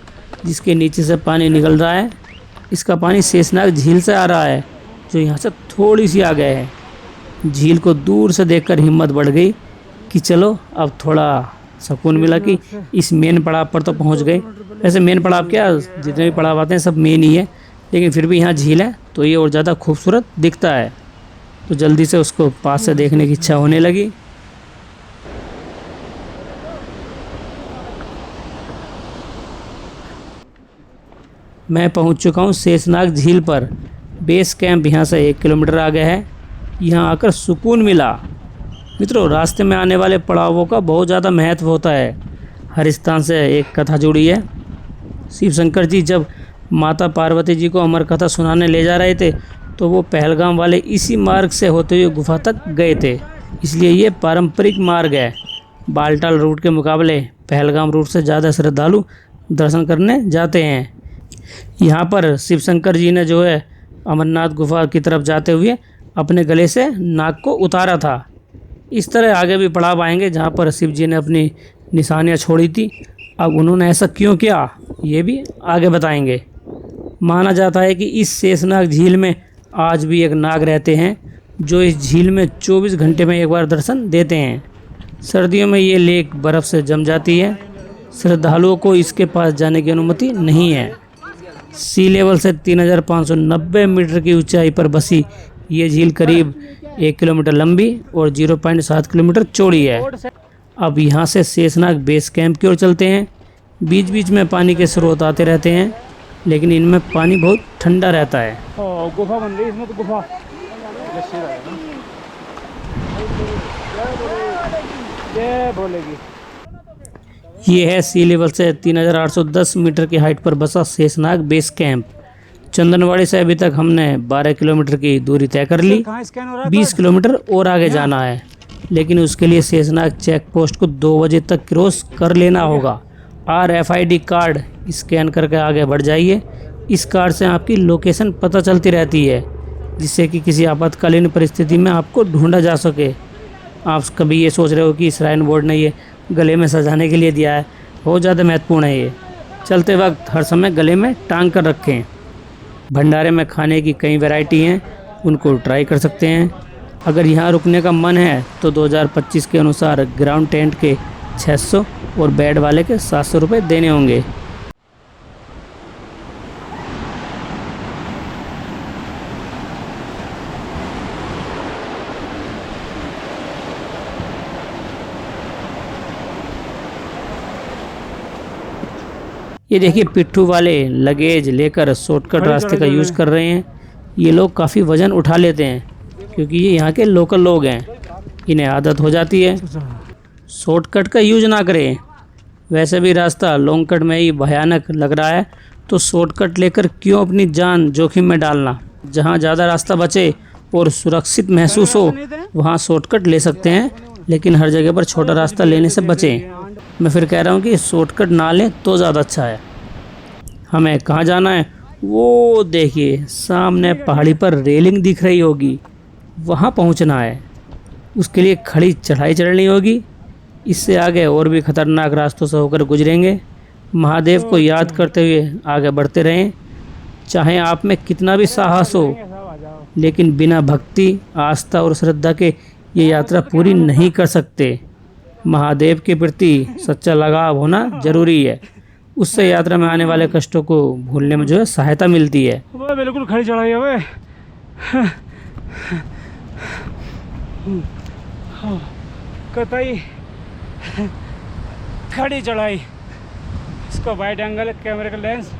जिसके नीचे से पानी निकल रहा है। इसका पानी शेषनाग झील से आ रहा है, जो यहाँ से थोड़ी सी आगे है। झील को दूर से देखकर हिम्मत बढ़ गई कि चलो अब थोड़ा सुकून मिला कि इस मेन पड़ाव पर तो पहुँच गए। वैसे मेन पड़ाव क्या, जितने भी पड़ाव आते हैं सब मेन ही है, लेकिन फिर भी यहाँ झील है तो ये और ज़्यादा खूबसूरत दिखता है। तो जल्दी से उसको पास से देखने की इच्छा होने लगी। मैं पहुंच चुका हूं शेषनाग झील पर। बेस कैंप यहां से 1 किलोमीटर आगे है। यहां आकर सुकून मिला। मित्रों, रास्ते में आने वाले पड़ावों का बहुत ज़्यादा महत्व होता है। हर स्थान से एक कथा जुड़ी है। शिव शंकर जी जब माता पार्वती जी को अमर कथा सुनाने ले जा रहे थे, तो वो पहलगाम वाले इसी मार्ग से होते हुए गुफा तक गए थे, इसलिए ये पारंपरिक मार्ग है। बालटाल रूट के मुकाबले पहलगाम रूट से ज़्यादा श्रद्धालु दर्शन करने जाते हैं। यहाँ पर शिव शंकर जी ने जो है अमरनाथ गुफा की तरफ जाते हुए अपने गले से नाग को उतारा था। इस तरह आगे भी पड़ाव आएंगे जहाँ पर शिव जी ने अपनी निशानियाँ छोड़ी थी। अब उन्होंने ऐसा क्यों किया, ये भी आगे बताएंगे। माना जाता है कि इस शेषनाग झील में आज भी एक नाग रहते हैं, जो इस झील में 24 घंटे में एक बार दर्शन देते हैं। सर्दियों में ये लेक बर्फ़ से जम जाती है। श्रद्धालुओं को इसके पास जाने की अनुमति नहीं है। सी लेवल से 3590 मीटर की ऊंचाई पर बसी ये झील करीब 1 किलोमीटर लंबी और 0.7 किलोमीटर चौड़ी है। अब यहाँ से शेषनाग बेस कैंप की ओर चलते हैं। बीच बीच में पानी के स्रोत आते रहते हैं, लेकिन इनमें पानी बहुत ठंडा रहता है। गुफा बन रही है इसमें, तो गुफा ये बोलेगी। ये है सी लेवल से 3810 मीटर की हाइट पर बसा शेषनाग बेस कैंप। चंदनवाड़ी से अभी तक हमने 12 किलोमीटर की दूरी तय कर ली। कहाँ स्कैन हो रहा है? 20 किलोमीटर और आगे जाना है, लेकिन उसके लिए शेषनाग चेक पोस्ट को 2 बजे तक क्रॉस कर लेना होगा। RFID कार्ड स्कैन करके आगे बढ़ जाइए। इस कार्ड से आपकी लोकेशन पता चलती रहती है, जिससे कि किसी आपातकालीन परिस्थिति में आपको ढूंढा जा सके। आप कभी ये सोच रहे हो कि श्राइन बोर्ड ने ये गले में सजाने के लिए दिया है, बहुत ज़्यादा महत्वपूर्ण है ये। चलते वक्त हर समय गले में टांग कर रखें। भंडारे में खाने की कई वैरायटी हैं, उनको ट्राई कर सकते हैं। अगर यहाँ रुकने का मन है तो 2025 के अनुसार ग्राउंड टेंट के 600 और बेड वाले के 700 रुपये देने होंगे। ये देखिए, पिट्ठू वाले लगेज लेकर शॉर्टकट रास्ते का यूज़ कर रहे हैं। ये लोग काफ़ी वज़न उठा लेते हैं, क्योंकि ये यहाँ के लोकल लोग हैं, इन्हें आदत हो जाती है। शॉर्टकट का यूज़ ना करें। वैसे भी रास्ता लॉन्ग कट में ही भयानक लग रहा है, तो शॉर्टकट लेकर क्यों अपनी जान जोखिम में डालना। जहाँ ज़्यादा रास्ता बचे और सुरक्षित महसूस हो, वहाँ शॉर्टकट ले सकते हैं, लेकिन हर जगह पर छोटा रास्ता लेने से बचें। मैं फिर कह रहा हूँ कि शॉर्टकट ना लें तो ज़्यादा अच्छा है। हमें कहाँ जाना है? वो देखिए, सामने पहाड़ी पर रेलिंग दिख रही होगी, वहाँ पहुँचना है। उसके लिए खड़ी चढ़ाई चढ़नी होगी। इससे आगे और भी खतरनाक रास्तों से होकर गुजरेंगे। महादेव को याद करते हुए आगे बढ़ते रहें। चाहे आप में कितना भी साहस हो, लेकिन बिना भक्ति, आस्था और श्रद्धा के ये यात्रा पूरी नहीं कर सकते। महादेव के प्रति सच्चा लगाव होना जरूरी है। उससे यात्रा में आने वाले कष्टों को भूलने में जो है सहायता मिलती है। वो बिल्कुल खड़ी चढ़ाई है वे। कतई खड़ी चढ़ाई। इसका वाइड एंगल कैमरे का लेंस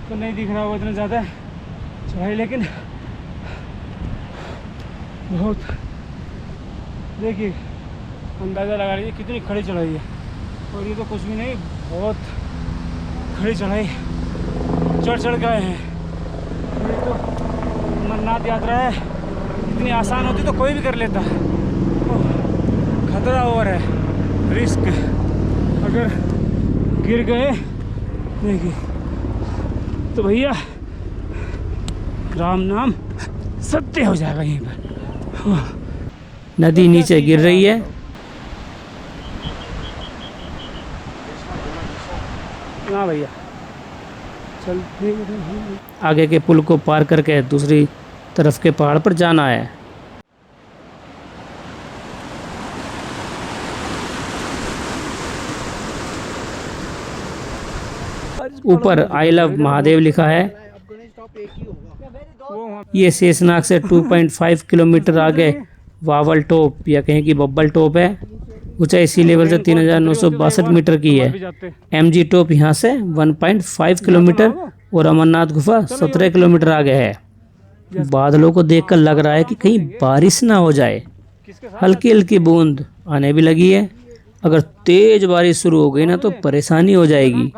तो नहीं दिख रहा होगा इतना ज़्यादा चढ़ाई, लेकिन बहुत, देखिए अंदाज़ा लगा लीजिए कितनी खड़ी चढ़ाई है। और ये तो कुछ भी नहीं, बहुत खड़ी चढ़ाई चढ़ चढ़ गए हैं। ये तो अमरनाथ यात्रा है, इतनी आसान होती तो कोई भी कर लेता। खतरा और है, रिस्क। अगर गिर गए देखिए तो भैया राम नाम सत्य हो जाएगा यहीं पर। नदी नीचे गिर रही है। हाँ भैया चल, आगे के पुल को पार करके दूसरी तरफ के पहाड़ पर जाना है। ऊपर आई लव महादेव लिखा है। ये शेषनाग से 2.5 किलोमीटर आगे वावल टॉप या कहें कि बब्बल टॉप है। ऊंचाई सी लेवल से 3962 मीटर की है। MG टॉप यहाँ से 1.5 किलोमीटर और अमरनाथ गुफा 17 किलोमीटर आगे है। बादलों को देखकर लग रहा है कि कहीं बारिश ना हो जाए। हल्की हल्की बूंद आने भी लगी है। अगर तेज बारिश शुरू हो गई ना तो परेशानी हो जाएगी।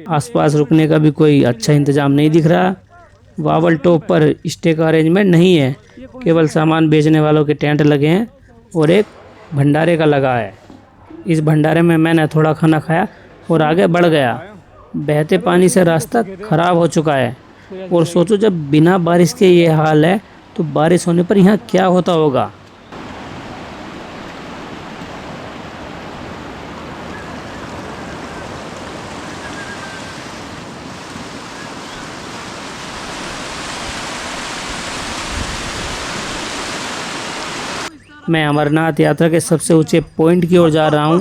आसपास रुकने का भी कोई अच्छा इंतजाम नहीं दिख रहा। वावल टॉप पर स्टे का अरेंजमेंट नहीं है, केवल सामान बेचने वालों के टेंट लगे हैं और एक भंडारे का लगा है। इस भंडारे में मैंने थोड़ा खाना खाया और आगे बढ़ गया। बहते पानी से रास्ता खराब हो चुका है, और सोचो जब बिना बारिश के ये हाल है तो बारिश होने पर यहाँ क्या होता होगा। मैं अमरनाथ यात्रा के सबसे ऊंचे पॉइंट की ओर जा रहा हूं।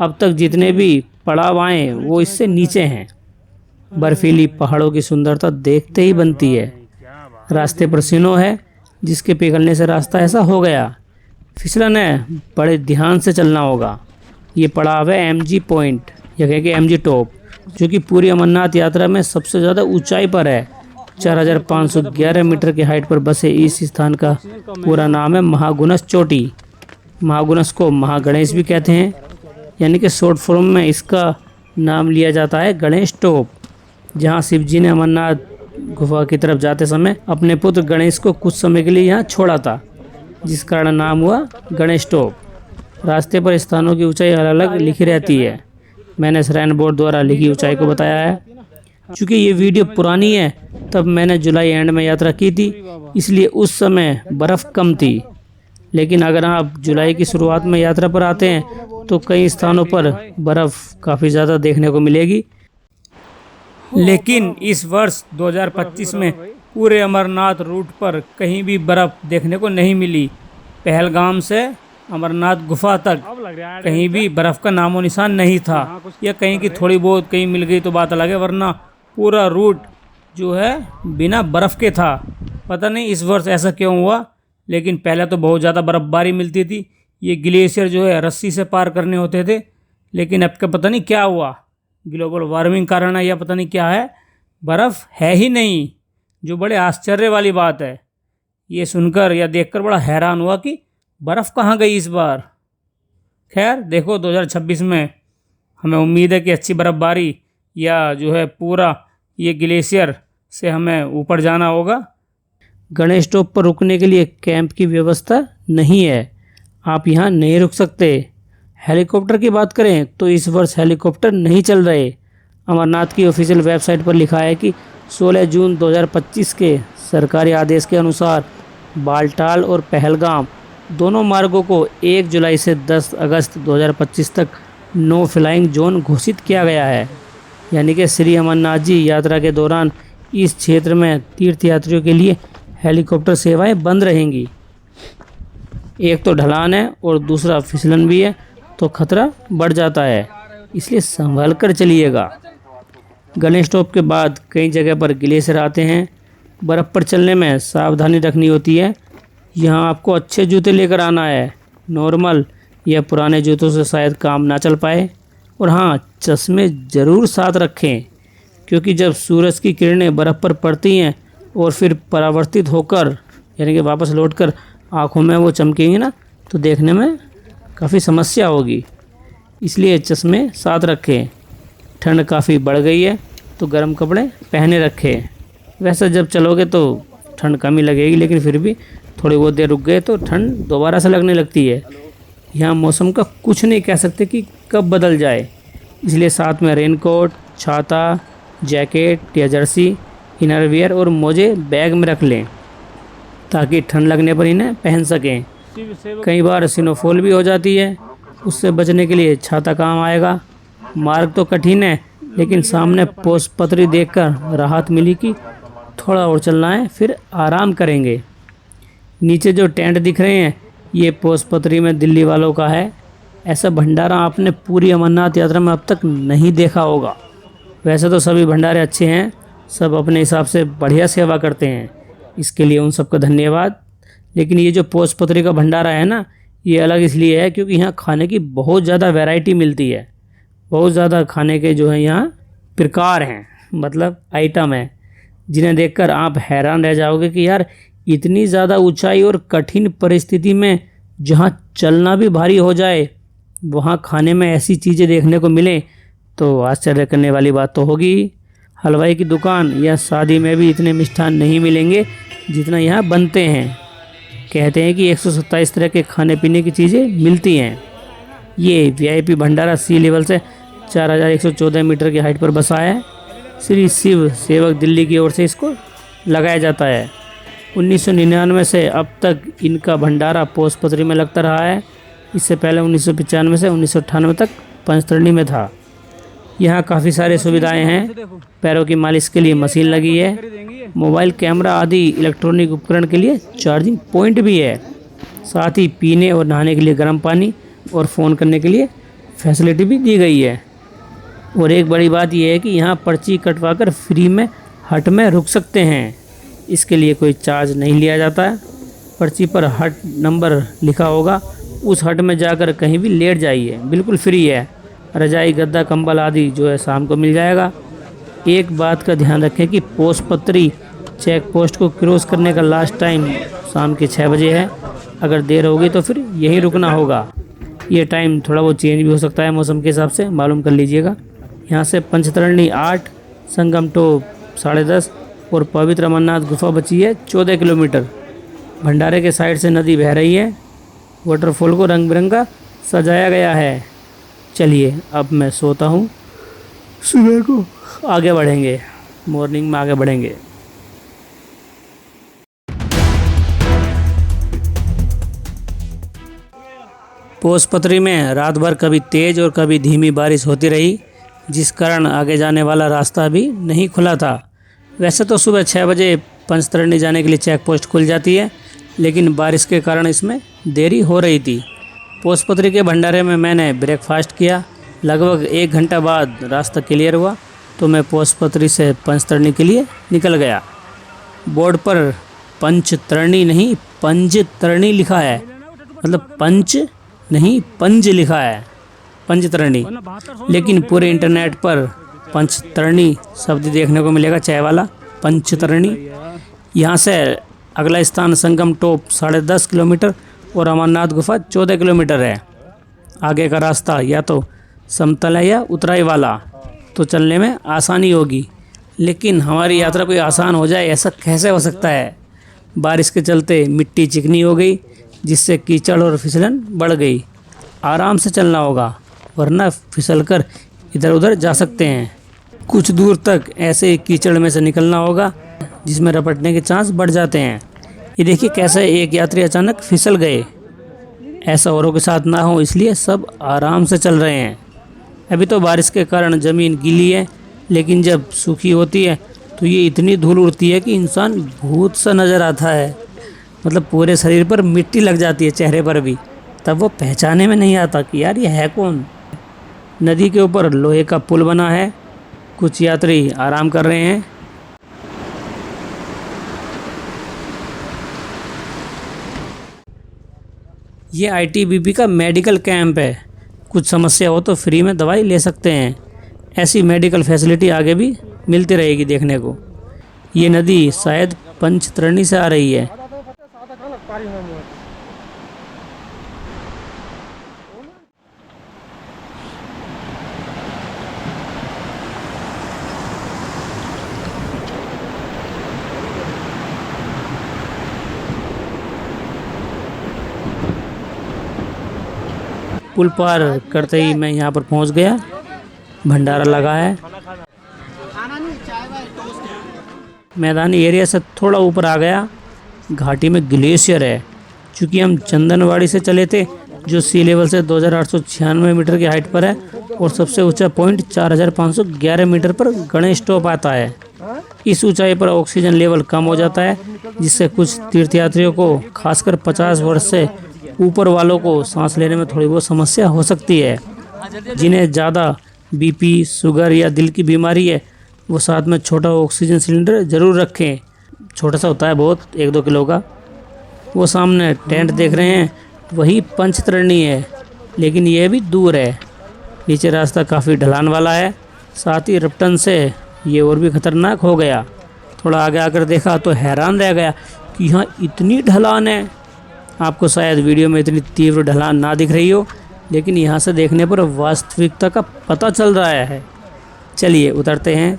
अब तक जितने भी पड़ाव आए वो इससे नीचे हैं। बर्फीली पहाड़ों की सुंदरता देखते ही बनती है। रास्ते पर स्नो है, जिसके पिघलने से रास्ता ऐसा हो गया। फिसलन है, बड़े ध्यान से चलना होगा। ये पड़ाव है एमजी पॉइंट या कहें कि एमजी टॉप, जो कि पूरी अमरनाथ यात्रा में सबसे ज़्यादा ऊंचाई पर है। 4511 मीटर की हाइट पर बसे इस स्थान का पूरा नाम है महागुनस चोटी। महागुनस को महागणेश भी कहते हैं, यानी कि शॉर्ट फॉर्म में इसका नाम लिया जाता है गणेश टॉप, जहां शिव जी ने अमरनाथ गुफा की तरफ जाते समय अपने पुत्र गणेश को कुछ समय के लिए यहाँ छोड़ा था, जिस कारण नाम हुआ गणेश टॉप। रास्ते पर स्थानों की ऊंचाई अलग अलग लिखी रहती है। मैंने श्राइन बोर्ड द्वारा लिखी ऊंचाई को बताया है। चूँकि ये वीडियो पुरानी है, तब मैंने जुलाई एंड में यात्रा की थी, इसलिए उस समय बर्फ़ कम थी। लेकिन अगर आप जुलाई की शुरुआत में यात्रा पर आते हैं तो कई स्थानों पर बर्फ़ काफ़ी ज़्यादा देखने को मिलेगी। लेकिन इस वर्ष 2025 में पूरे अमरनाथ रूट पर कहीं भी बर्फ़ देखने को नहीं मिली। पहलगाम से अमरनाथ गुफा तक कहीं भी बर्फ़ का नामो निशान नहीं था, या कहीं की थोड़ी बहुत कहीं मिल गई तो बात अलग है, वरना पूरा रूट जो है बिना बर्फ़ के था। पता नहीं इस वर्ष ऐसा क्यों हुआ, लेकिन पहले तो बहुत ज़्यादा बर्फ़बारी मिलती थी। ये ग्लेशियर जो है रस्सी से पार करने होते थे, लेकिन अब का पता नहीं क्या हुआ, ग्लोबल वार्मिंग कारण है या पता नहीं क्या है, बर्फ़ है ही नहीं, जो बड़े आश्चर्य वाली बात है। ये सुनकर या देखकर बड़ा हैरान हुआ कि बर्फ़ कहाँ गई इस बार। खैर देखो, 2026 में हमें उम्मीद है कि अच्छी बर्फ़बारी या जो है पूरा ये ग्लेशियर से हमें ऊपर जाना होगा। गणेश टॉप पर रुकने के लिए कैंप की व्यवस्था नहीं है, आप यहाँ नहीं रुक सकते। हेलीकॉप्टर की बात करें तो इस वर्ष हेलीकॉप्टर नहीं चल रहे। अमरनाथ की ऑफिशियल वेबसाइट पर लिखा है कि 16 जून 2025 के सरकारी आदेश के अनुसार बालटाल और पहलगाम दोनों मार्गों को 1 जुलाई से 10 अगस्त 2025 तक नो फ्लाइंग जोन घोषित किया गया है। यानी कि श्री अमरनाथ जी यात्रा के दौरान इस क्षेत्र में तीर्थयात्रियों के लिए हेलीकॉप्टर सेवाएं बंद रहेंगी। एक तो ढलान है और दूसरा फिसलन भी है, तो खतरा बढ़ जाता है, इसलिए संभल कर चलिएगा। गणेश टॉप के बाद कई जगह पर ग्लेशियर आते हैं। बर्फ़ पर चलने में सावधानी रखनी होती है। यहाँ आपको अच्छे जूते लेकर आना है, नॉर्मल या पुराने जूतों से शायद काम ना चल पाए। और हाँ, चश्मे ज़रूर साथ रखें, क्योंकि जब सूरज की किरणें बर्फ़ पर पड़ती हैं और फिर परावर्तित होकर यानी कि वापस लौटकर आँखों में वो चमकेंगी ना, तो देखने में काफ़ी समस्या होगी, इसलिए चश्मे साथ रखें। ठंड काफ़ी बढ़ गई है तो गर्म कपड़े पहने रखें। वैसे जब चलोगे तो ठंड कम ही लगेगी, लेकिन फिर भी थोड़ी बहुत देर रुक गए तो ठंड दोबारा से लगने लगती है। यहाँ मौसम का कुछ नहीं कह सकते कि कब बदल जाए, इसलिए साथ में रेनकोट, छाता, जैकेट या जर्सी, इनरवियर और मोजे बैग में रख लें, ताकि ठंड लगने पर इन्हें पहन सकें। कई बार स्नोफॉल भी हो जाती है, उससे बचने के लिए छाता काम आएगा। मार्ग तो कठिन है, लेकिन सामने पोस्ट पतरी देखकर राहत मिली कि थोड़ा और चलना है, फिर आराम करेंगे। नीचे जो टेंट दिख रहे हैं, ये पोस्ट पतरी में दिल्ली वालों का है। ऐसा भंडारा आपने पूरी अमरनाथ यात्रा में अब तक नहीं देखा होगा। वैसे तो सभी भंडारे अच्छे हैं, सब अपने हिसाब से बढ़िया सेवा करते हैं, इसके लिए उन सबका धन्यवाद। लेकिन ये जो पोस्ट पतरी का भंडारा है ना, ये अलग इसलिए है क्योंकि यहाँ खाने की बहुत ज़्यादा वैरायटी मिलती है। बहुत ज़्यादा खाने के जो है यहाँ प्रकार हैं, मतलब आइटम हैं, जिन्हें देखकर आप हैरान रह जाओगे कि यार इतनी ज़्यादा ऊंचाई और कठिन परिस्थिति में जहाँ चलना भी भारी हो जाए, वहाँ खाने में ऐसी चीज़ें देखने को मिलें तो आश्चर्य करने वाली बात तो होगी। हलवाई की दुकान या शादी में भी इतने मिष्ठान नहीं मिलेंगे जितना यहाँ बनते हैं। कहते हैं कि 127 तरह के खाने पीने की चीज़ें मिलती हैं। ये वीआईपी भंडारा सी लेवल से 4114 मीटर की हाइट पर बसा है। श्री शिव सेवक दिल्ली की ओर से इसको लगाया जाता है। 1999 से अब तक इनका भंडारा पोस्ट पतरी में लगता रहा है। इससे पहले 1995 से 1998 तक पंचतरणी में था। यहाँ काफ़ी सारी सुविधाएं हैं। पैरों की मालिश के लिए मशीन लगी है, मोबाइल कैमरा आदि इलेक्ट्रॉनिक उपकरण के लिए चार्जिंग पॉइंट भी है। साथ ही पीने और नहाने के लिए गर्म पानी और फ़ोन करने के लिए फैसिलिटी भी दी गई है। और एक बड़ी बात यह है कि यहाँ पर्ची कटवाकर फ्री में हट में रुक सकते हैं। इसके लिए कोई चार्ज नहीं लिया जाता है। पर्ची पर हट नंबर लिखा होगा, उस हट में जाकर कहीं भी लेट जाइए, बिल्कुल फ्री है। रजाई, गद्दा, कंबल आदि जो है शाम को मिल जाएगा। एक बात का ध्यान रखें कि पोस्टपत्री चेक पोस्ट को क्रॉस करने का लास्ट टाइम शाम के 6 बजे है। अगर देर होगी तो फिर यहीं रुकना होगा। ये टाइम थोड़ा बहुत चेंज भी हो सकता है मौसम के हिसाब से, मालूम कर लीजिएगा। यहाँ से पंचतरणी 8, संगम टोप 10.5 और पवित्र अमरनाथ गुफा बची है 14 किलोमीटर। भंडारे के साइड से नदी बह रही है। वाटरफॉल को रंग बिरंगा सजाया गया है। चलिए अब मैं सोता हूँ, सुबह को आगे बढ़ेंगे, मॉर्निंग में आगे बढ़ेंगे। पोस्टपत्री में रात भर कभी तेज़ और कभी धीमी बारिश होती रही, जिस कारण आगे जाने वाला रास्ता भी नहीं खुला था। वैसे तो सुबह 6 बजे पंचतरणी जाने के लिए चेक पोस्ट खुल जाती है, लेकिन बारिश के कारण इसमें देरी हो रही थी। पोस्टपत्री के भंडारे में मैंने ब्रेकफास्ट किया। लगभग 1 घंटा बाद रास्ता क्लियर हुआ तो मैं पोस्टपत्री से पंचतरणी के लिए निकल गया। बोर्ड पर पंचतरणी नहीं पंचतरणी लिखा है, मतलब पंच नहीं पंज लिखा है, पंचतरणी। लेकिन पूरे इंटरनेट पर पंचतरणी शब्द देखने को मिलेगा, चाय वाला पंचतरणी। यहाँ से अगला स्थान संगम टॉप 10.5 किलोमीटर और अमरनाथ गुफा 14 किलोमीटर है। आगे का रास्ता या तो समतल है या उतराई वाला, तो चलने में आसानी होगी। लेकिन हमारी यात्रा कोई आसान हो जाए ऐसा कैसे हो सकता है। बारिश के चलते मिट्टी चिकनी हो गई, जिससे कीचड़ और फिसलन बढ़ गई। आराम से चलना होगा, वरना फिसलकर इधर उधर जा सकते हैं। कुछ दूर तक ऐसे ही कीचड़ में से निकलना होगा, जिसमें रपटने के चांस बढ़ जाते हैं। ये देखिए कैसे एक यात्री अचानक फिसल गए। ऐसा औरों के साथ ना हो, इसलिए सब आराम से चल रहे हैं। अभी तो बारिश के कारण ज़मीन गीली है, लेकिन जब सूखी होती है तो ये इतनी धूल उड़ती है कि इंसान भूत सा नज़र आता है। मतलब पूरे शरीर पर मिट्टी लग जाती है, चेहरे पर भी। तब वो पहचाने में नहीं आता कि यार ये है कौन। नदी के ऊपर लोहे का पुल बना है। कुछ यात्री आराम कर रहे हैं। ये आईटीबीपी का मेडिकल कैंप है। कुछ समस्या हो तो फ्री में दवाई ले सकते हैं। ऐसी मेडिकल फैसिलिटी आगे भी मिलती रहेगी देखने को। ये नदी शायद पंचतरणी से आ रही है। पुल पार करते ही मैं यहाँ पर पहुँच गया। भंडारा लगा है। मैदानी एरिया से थोड़ा ऊपर आ गया। घाटी में ग्लेशियर है। चूँकि हम चंदनवाड़ी से चले थे, जो सी लेवल से 2896 मीटर की हाइट पर है, और सबसे ऊंचा पॉइंट 4511 मीटर पर गणेश टॉप आता है। इस ऊंचाई पर ऑक्सीजन लेवल कम हो जाता है, जिससे कुछ तीर्थयात्रियों को, खासकर 50 वर्ष से ऊपर वालों को सांस लेने में थोड़ी बहुत समस्या हो सकती है। जिन्हें ज़्यादा बीपी, शुगर या दिल की बीमारी है, वो साथ में छोटा ऑक्सीजन सिलेंडर ज़रूर रखें। छोटा सा होता है बहुत, 1-2 किलो का। वो सामने टेंट देख रहे हैं, वही पंचतरणी है, लेकिन यह भी दूर है। नीचे रास्ता काफ़ी ढलान वाला है, साथ ही रपटन से ये और भी खतरनाक हो गया। थोड़ा आगे आकर देखा तो हैरान रह गया कि यहाँ इतनी ढलान है। आपको शायद वीडियो में इतनी तीव्र ढलान ना दिख रही हो, लेकिन यहाँ से देखने पर वास्तविकता का पता चल रहा है। चलिए उतरते हैं।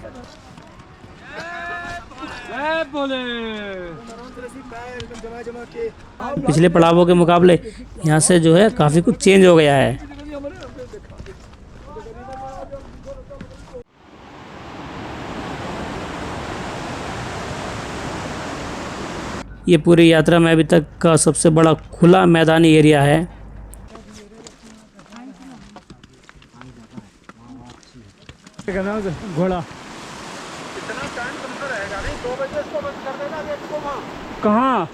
पिछले पड़ावों के मुकाबले यहाँ से जो है काफ़ी कुछ चेंज हो गया है। ये पूरी यात्रा में अभी तक का सबसे बड़ा खुला मैदानी एरिया है। घोड़ा इतना टाइम कम तो रहेगा नहीं, 2 बजे इसको बंद कर देना गेट को वहाँ। कहाँ?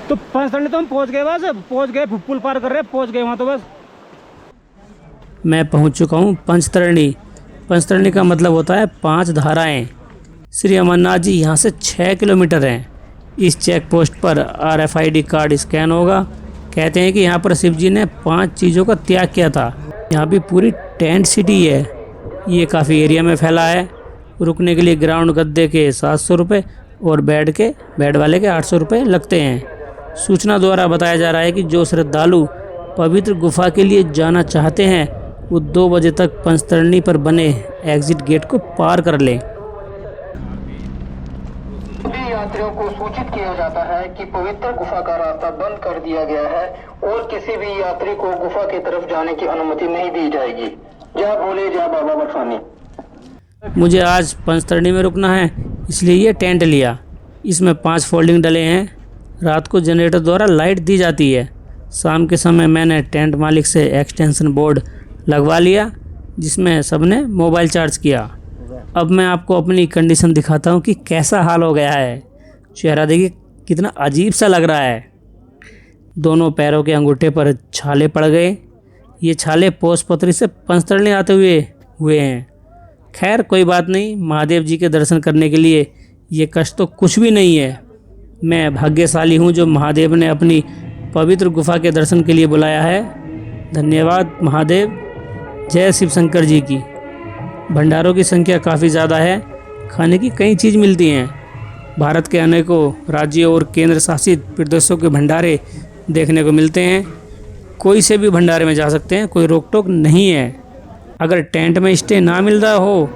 तो पंचतरणी तो हम पहुंच गए, बस पहुंच गए, पुल पार कर रहे हैं, पहुंच गए वहाँ तो बस। मैं पहुंच चुका हूं पंचतरणी। पंचतरणी का मतलब होता है 5 धाराएं। श्री अमरनाथ जी यहाँ से 6 किलोमीटर हैं। इस चेक पोस्ट पर RFID कार्ड स्कैन होगा। कहते हैं कि यहाँ पर शिव जी ने 5 चीज़ों का त्याग किया था। यहाँ भी पूरी टेंट सिटी है। ये काफ़ी एरिया में फैला है। रुकने के लिए ग्राउंड गद्दे के 700 रुपये और बेड वाले के 800 रुपये लगते हैं। सूचना द्वारा बताया जा रहा है कि जो श्रद्धालु पवित्र गुफा के लिए जाना चाहते हैं वो 2 बजे तक पंचतरणी पर बने एग्जिट गेट को पार कर लें। सभी यात्रियों को सूचित किया जाता है कि पवित्र गुफा का रास्ता बंद कर दिया गया है और किसी भी यात्री को गुफा की तरफ जाने की अनुमति नहीं दी जाएगी। जय भोले, जय बाबा बर्फानी। मुझे आज पंचतरणी में रुकना है, इसलिए ये टेंट लिया। इसमें 5 फोल्डिंग डले हैं। रात को जनरेटर द्वारा लाइट दी जाती है। शाम के समय मैंने टेंट मालिक से एक्सटेंशन बोर्ड लगवा लिया, जिसमें सबने मोबाइल चार्ज किया। अब मैं आपको अपनी कंडीशन दिखाता हूँ कि कैसा हाल हो गया है। चेहरा देखिए कितना अजीब सा लग रहा है। दोनों पैरों के अंगूठे पर छाले पड़ गए। ये छाले पोसपत्री से पंचतरणी आते हुए हैं। खैर कोई बात नहीं, महादेव जी के दर्शन करने के लिए ये कष्ट तो कुछ भी नहीं है। मैं भाग्यशाली हूँ जो महादेव ने अपनी पवित्र गुफा के दर्शन के लिए बुलाया है। धन्यवाद महादेव। जय शिव शंकर जी की। भंडारों की संख्या काफ़ी ज़्यादा है। खाने की कई चीज़ मिलती हैं। भारत के अनेकों राज्यों और केंद्र शासित प्रदेशों के भंडारे देखने को मिलते हैं। कोई से भी भंडारे में जा सकते हैं, कोई रोक टोक नहीं है। अगर टेंट में स्टे ना मिल रहा हो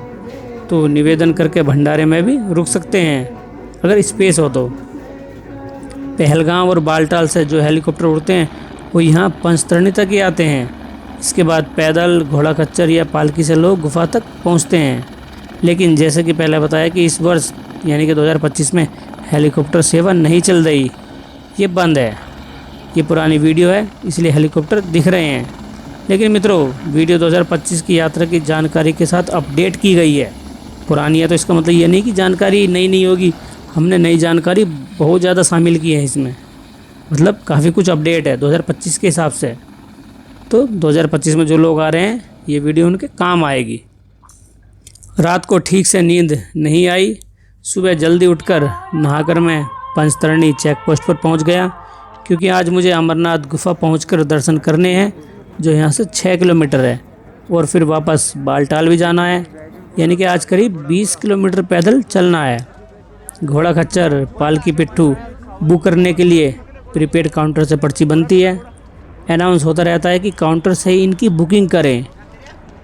तो निवेदन करके भंडारे में भी रुक सकते हैं, अगर स्पेस हो तो। पहलगाम और बालटाल से जो हेलीकॉप्टर उड़ते हैं वो यहाँ पंचतरणी तक ही आते हैं। इसके बाद पैदल, घोड़ा खच्चर या पालकी से लोग गुफा तक पहुँचते हैं। लेकिन जैसे कि पहले बताया कि इस वर्ष यानी कि 2025 में हेलीकॉप्टर सेवा नहीं चल रही, ये बंद है। ये पुरानी वीडियो है इसलिए हेलीकॉप्टर दिख रहे हैं। लेकिन मित्रों, वीडियो 2025 की यात्रा की जानकारी के साथ अपडेट की गई है। पुरानी है तो इसका मतलब ये नहीं कि जानकारी नई नहीं होगी। हमने नई जानकारी बहुत ज़्यादा शामिल की है इसमें। मतलब काफ़ी कुछ अपडेट है 2025 के हिसाब से। तो 2025 में जो लोग आ रहे हैं ये वीडियो उनके काम आएगी। रात को ठीक से नींद नहीं आई। सुबह जल्दी उठकर नहाकर मैं पंचतरणी चेक पोस्ट पर पहुंच गया, क्योंकि आज मुझे अमरनाथ गुफा पहुंचकर दर्शन करने हैं, जो यहाँ से 6 किलोमीटर है। और फिर वापस बालटाल भी जाना है, यानी कि आज करीब 20 किलोमीटर पैदल चलना है। घोड़ा खच्चर, पालकी, पिट्ठू बुक करने के लिए प्रीपेड काउंटर से पर्ची बनती है। अनाउंस होता रहता है कि काउंटर से ही इनकी बुकिंग करें।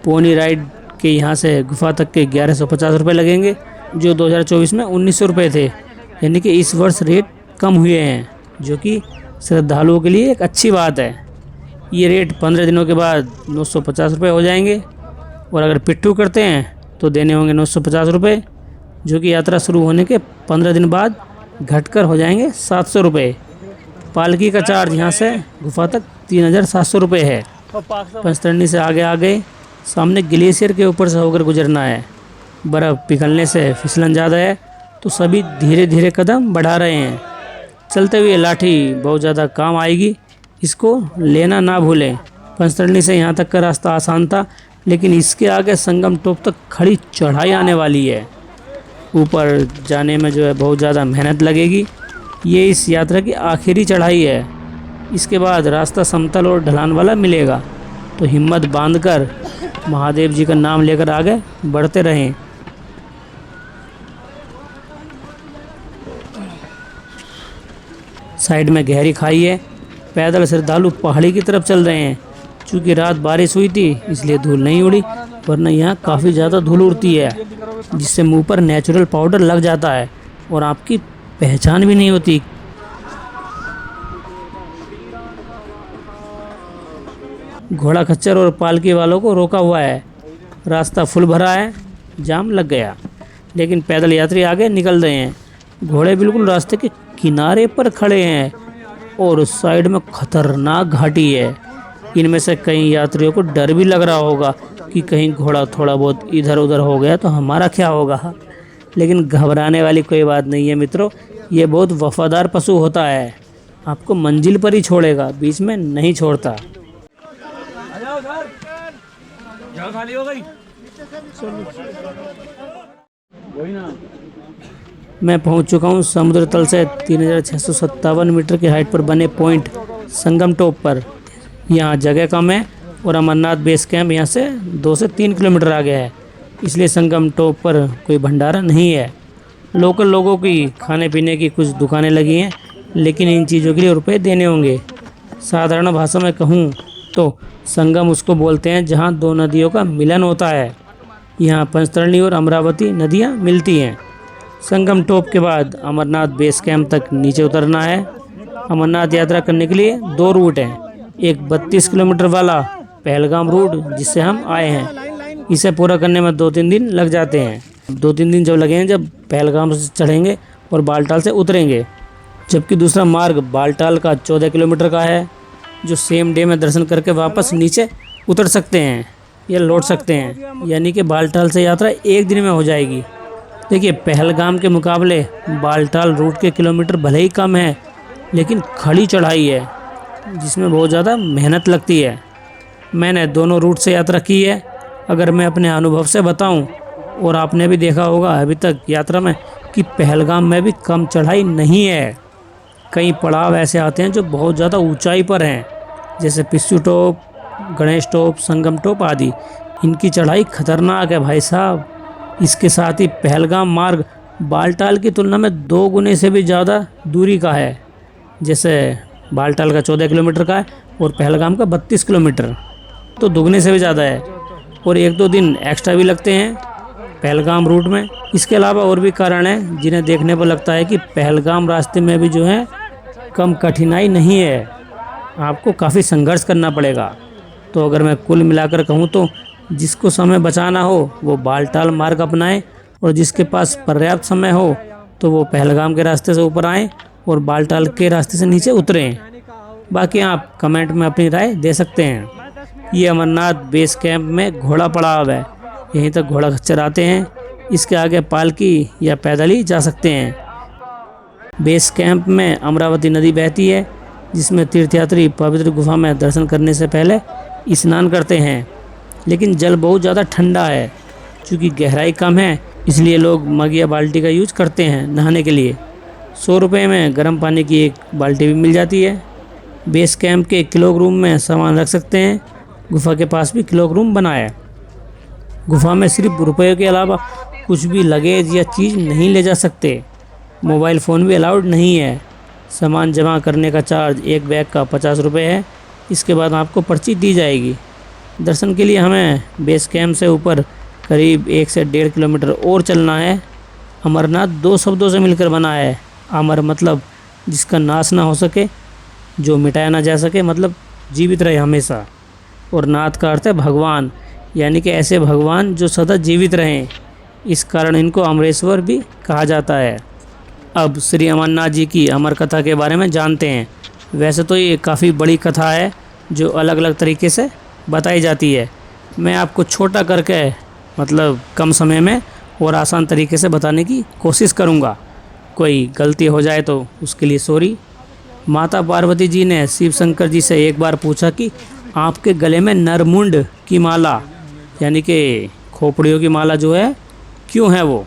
पोनी राइड के यहाँ से गुफा तक के 1150 रुपये लगेंगे, जो 2024 में 1900 रुपये थे। यानी कि इस वर्ष रेट कम हुए हैं, जो कि श्रद्धालुओं के लिए एक अच्छी बात है। ये रेट 15 दिनों के बाद 950 रुपये हो जाएंगे। और अगर पिट्ठू करते हैं तो देने होंगे 950 रुपये, जो कि यात्रा शुरू होने के 15 दिन बाद घटकर हो जाएंगे 700 रुपये। पालकी का चार्ज यहाँ से गुफा तक 3700 रुपये है। पंचतरणी से आगे सामने ग्लेशियर के ऊपर से होकर गुजरना है। बर्फ़ पिघलने से फिसलन ज़्यादा है, तो सभी धीरे धीरे कदम बढ़ा रहे हैं। चलते हुए लाठी बहुत ज़्यादा काम आएगी, इसको लेना ना भूलें। पंचतरणी से यहाँ तक का रास्ता आसान था, लेकिन इसके आगे संगम टॉप तक खड़ी चढ़ाई आने वाली है। ऊपर जाने में जो है बहुत ज़्यादा मेहनत लगेगी। ये इस यात्रा की आखिरी चढ़ाई है। इसके बाद रास्ता समतल और ढलान वाला मिलेगा, तो हिम्मत बांधकर महादेव जी का नाम लेकर आगे बढ़ते रहें। साइड में गहरी खाई है। पैदल श्रद्धालु पहाड़ी की तरफ चल रहे हैं। चूँकि रात बारिश हुई थी इसलिए धूल नहीं उड़ी, वरना यहाँ काफ़ी ज़्यादा धूल उड़ती है, जिससे मुंह पर नेचुरल पाउडर लग जाता है और आपकी पहचान भी नहीं होती। घोड़ा खच्चर और पालकी वालों को रोका हुआ है। रास्ता फुल भरा है, जाम लग गया, लेकिन पैदल यात्री आगे निकल रहे हैं। घोड़े बिल्कुल रास्ते के किनारे पर खड़े हैं और उस साइड में खतरनाक घाटी है। इनमें से कई यात्रियों को डर भी लग रहा होगा कि कहीं घोड़ा थोड़ा बहुत इधर उधर हो गया तो हमारा क्या होगा। लेकिन घबराने वाली कोई बात नहीं है मित्रों। ये बहुत वफादार पशु होता है, आपको मंजिल पर ही छोड़ेगा, बीच में नहीं छोड़ता। मैं पहुंच चुका हूं समुद्र तल से 3657 मीटर की हाइट पर बने पॉइंट संगम टॉप पर। यहाँ जगह कम है और अमरनाथ बेस कैंप यहाँ से 2 से 3 किलोमीटर आगे है, इसलिए संगम टॉप पर कोई भंडारा नहीं है। लोकल लोगों की खाने पीने की कुछ दुकानें लगी हैं, लेकिन इन चीज़ों के लिए रुपए देने होंगे। साधारण भाषा में कहूँ तो संगम उसको बोलते हैं जहाँ 2 नदियों का मिलन होता है। यहाँ पंचतरणी और अमरावती नदियाँ मिलती हैं। संगम टॉप के बाद अमरनाथ बेस कैंप तक नीचे उतरना है। अमरनाथ यात्रा करने के लिए 2 रूट हैं। एक 32 किलोमीटर वाला पहलगाम रूट जिससे हम आए हैं, इसे पूरा करने में 2-3 दिन लग जाते हैं। 2-3 दिन जब लगेंगे जब पहलगाम से चढ़ेंगे और बालटाल से उतरेंगे। जबकि दूसरा मार्ग बालटाल का 14 किलोमीटर का है, जो सेम डे में दर्शन करके वापस नीचे उतर सकते हैं या लौट सकते हैं, यानी कि बालटाल से यात्रा 1 दिन में हो जाएगी। देखिए, पहलगाम के मुकाबले बालटाल रूट के किलोमीटर भले ही कम है, लेकिन खड़ी चढ़ाई है जिसमें बहुत ज़्यादा मेहनत लगती है। मैंने दोनों रूट से यात्रा की है। अगर मैं अपने अनुभव से बताऊं, और आपने भी देखा होगा अभी तक यात्रा में, कि पहलगाम में भी कम चढ़ाई नहीं है। कई पड़ाव ऐसे आते हैं जो बहुत ज़्यादा ऊंचाई पर हैं, जैसे पिस्सू टॉप, गणेश टॉप, संगम टॉप आदि। इनकी चढ़ाई खतरनाक है भाई साहब। इसके साथ ही पहलगाम मार्ग बालटाल की तुलना में 2 गुने से भी ज़्यादा दूरी का है। जैसे बालटाल का 14 किलोमीटर का है और पहलगाम का 32 किलोमीटर, तो दुगने से भी ज़्यादा है। और 1-2 दिन एक्स्ट्रा भी लगते हैं पहलगाम रूट में। इसके अलावा और भी कारण हैं जिन्हें देखने पर लगता है कि पहलगाम रास्ते में भी जो है कम कठिनाई नहीं है, आपको काफ़ी संघर्ष करना पड़ेगा। तो अगर मैं कुल मिलाकर कहूँ तो जिसको समय बचाना हो वो बालटाल मार्ग अपनाए, और जिसके पास पर्याप्त समय हो तो वो पहलगाम के रास्ते से ऊपर आएँ और बालटाल के रास्ते से नीचे उतरें। बाकी आप कमेंट में अपनी राय दे सकते हैं। ये अमरनाथ बेस कैंप में घोड़ा पड़ाव है, यहीं तक घोड़ा खच्चर आते हैं। इसके आगे पालकी या पैदल ही जा सकते हैं। बेस कैंप में अमरावती नदी बहती है, जिसमें तीर्थयात्री पवित्र गुफा में दर्शन करने से पहले स्नान करते हैं। लेकिन जल बहुत ज़्यादा ठंडा है, चूँकि गहराई कम है, इसलिए लोग मग या बाल्टी का यूज करते हैं नहाने के लिए। 100 रुपये में गर्म पानी की एक बाल्टी भी मिल जाती है। बेस कैंप के क्लॉक रूम में सामान रख सकते हैं। गुफा के पास भी क्लॉक रूम बना है। गुफा में सिर्फ रुपये के अलावा कुछ भी लगेज या चीज़ नहीं ले जा सकते। मोबाइल फ़ोन भी अलाउड नहीं है। सामान जमा करने का चार्ज एक बैग का 50 रुपये है। इसके बाद आपको पर्ची दी जाएगी। दर्शन के लिए हमें बेस कैंप से ऊपर करीब 1 से 1.5 किलोमीटर और चलना है। अमरनाथ 2 शब्दों से मिलकर बना है। अमर मतलब जिसका नाश ना हो सके, जो मिटाया ना जा सके, मतलब जीवित रहे हमेशा। और नाथ का अर्थ है भगवान, यानी कि ऐसे भगवान जो सदा जीवित रहें। इस कारण इनको अमरेश्वर भी कहा जाता है। अब श्री अमरनाथ जी की अमर कथा के बारे में जानते हैं। वैसे तो ये काफ़ी बड़ी कथा है जो अलग अलग तरीके से बताई जाती है। मैं आपको छोटा करके, मतलब कम समय में और आसान तरीके से बताने की कोशिश करूँगा। कोई गलती हो जाए तो उसके लिए सॉरी। माता पार्वती जी ने शिव शंकर जी से एक बार पूछा कि आपके गले में नरमुंड की माला, यानी कि खोपड़ियों की माला जो है, क्यों है वो?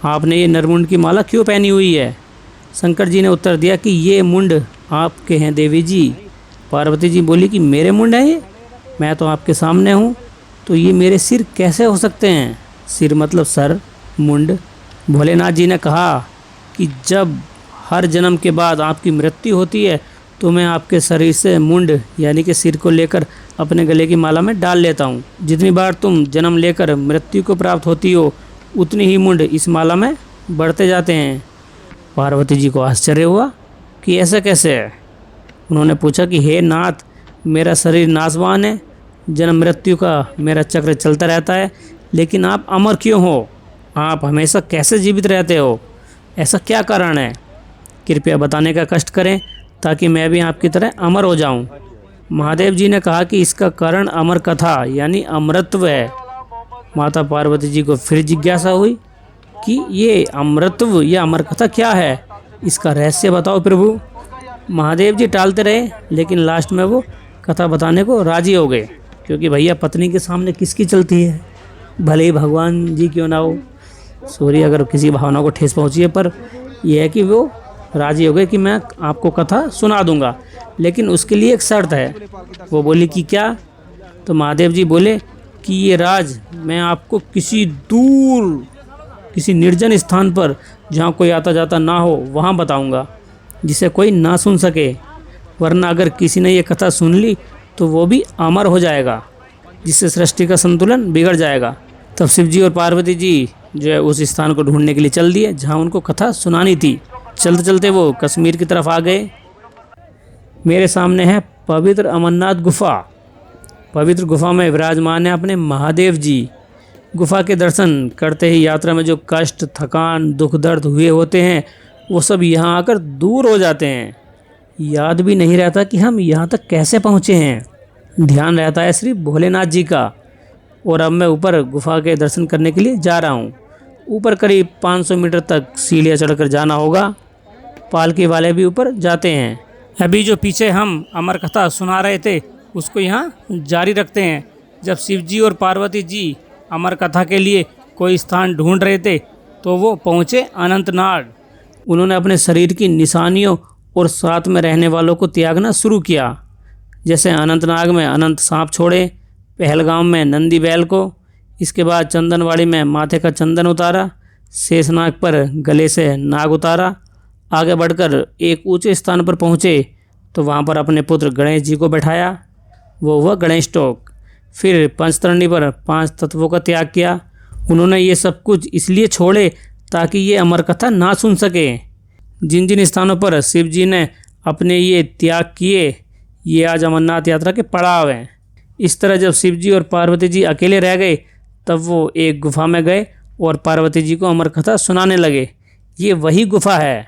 आपने ये नरमुंड की माला क्यों पहनी हुई है? शंकर जी ने उत्तर दिया कि ये मुंड आपके हैं देवी जी। पार्वती जी बोली कि मेरे मुंड हैं ये? मैं तो आपके सामने हूँ, तो ये मेरे सिर कैसे हो सकते हैं? सिर मतलब सर, मुंड। भोलेनाथ जी ने कहा कि जब हर जन्म के बाद आपकी मृत्यु होती है तो मैं आपके शरीर से मुंड यानी कि सिर को लेकर अपने गले की माला में डाल लेता हूँ। जितनी बार तुम जन्म लेकर मृत्यु को प्राप्त होती हो, उतनी ही मुंड इस माला में बढ़ते जाते हैं। पार्वती जी को आश्चर्य हुआ कि ऐसा कैसे है। उन्होंने पूछा कि हे नाथ, मेरा शरीर नाशवान है, जन्म मृत्यु का मेरा चक्र चलता रहता है, लेकिन आप अमर क्यों हो? आप हमेशा कैसे जीवित रहते हो? ऐसा क्या कारण है? कृपया बताने का कष्ट करें ताकि मैं भी आपकी तरह अमर हो जाऊं। महादेव जी ने कहा कि इसका कारण अमर कथा यानी अमरत्व है। माता पार्वती जी को फिर जिज्ञासा हुई कि ये अमरत्व या अमर कथा क्या है। इसका रहस्य बताओ प्रभु। महादेव जी टालते रहे, लेकिन लास्ट में वो कथा बताने को राजी हो गए, क्योंकि भैया पत्नी के सामने किसकी चलती है, भले ही भगवान जी क्यों ना हो। सॉरी अगर किसी भावना को ठेस पहुंची है, पर यह है कि वो राजी हो गए कि मैं आपको कथा सुना दूंगा, लेकिन उसके लिए एक शर्त है। वो बोली कि क्या? तो महादेव जी बोले कि ये राज मैं आपको किसी दूर, किसी निर्जन स्थान पर जहाँ कोई आता जाता ना हो वहाँ बताऊंगा, जिसे कोई ना सुन सके, वरना अगर किसी ने ये कथा सुन ली तो वो भी अमर हो जाएगा, जिससे सृष्टि का संतुलन बिगड़ जाएगा। तब शिव जी और पार्वती जी जो है उस स्थान को ढूंढने के लिए चल दिए जहाँ उनको कथा सुनानी थी। चलते चलते वो कश्मीर की तरफ आ गए। मेरे सामने है पवित्र अमरनाथ गुफा। पवित्र गुफा में विराजमान है अपने महादेव जी। गुफा के दर्शन करते ही यात्रा में जो कष्ट, थकान, दुख दर्द हुए होते हैं वो सब यहाँ आकर दूर हो जाते हैं। याद भी नहीं रहता कि हम यहाँ तक कैसे पहुँचे हैं। ध्यान रहता है सिर्फ भोलेनाथ जी का। और अब मैं ऊपर गुफा के दर्शन करने के लिए जा रहा हूँ। ऊपर करीब 500 मीटर तक सीढ़ियाँ चढ़कर जाना होगा। पालकी वाले भी ऊपर जाते हैं। अभी जो पीछे हम अमर कथा सुना रहे थे उसको यहाँ जारी रखते हैं। जब शिव जी और पार्वती जी अमर कथा के लिए कोई स्थान ढूंढ रहे थे तो वो पहुँचे अनंतनाग। उन्होंने अपने शरीर की निशानियों और साथ में रहने वालों को त्यागना शुरू किया। जैसे अनंतनाग में अनंत सांप छोड़े, पहलगाम में नंदी बैल को, इसके बाद चंदनवाड़ी में माथे का चंदन उतारा, शेषनाग पर गले से नाग उतारा। आगे बढ़कर एक ऊंचे स्थान पर पहुँचे तो वहाँ पर अपने पुत्र गणेश जी को बैठाया, वो हुआ गणेश टोक। फिर पंचतरणी पर 5 तत्वों का त्याग किया। उन्होंने ये सब कुछ इसलिए छोड़े ताकि ये अमर कथा ना सुन सके। जिन जिन स्थानों पर शिव जी ने अपने ये त्याग किए ये आज अमरनाथ यात्रा के पड़ाव हैं। इस तरह जब शिव जी और पार्वती जी अकेले रह गए तब वो एक गुफा में गए और पार्वती जी को अमर कथा सुनाने लगे। ये वही गुफा है।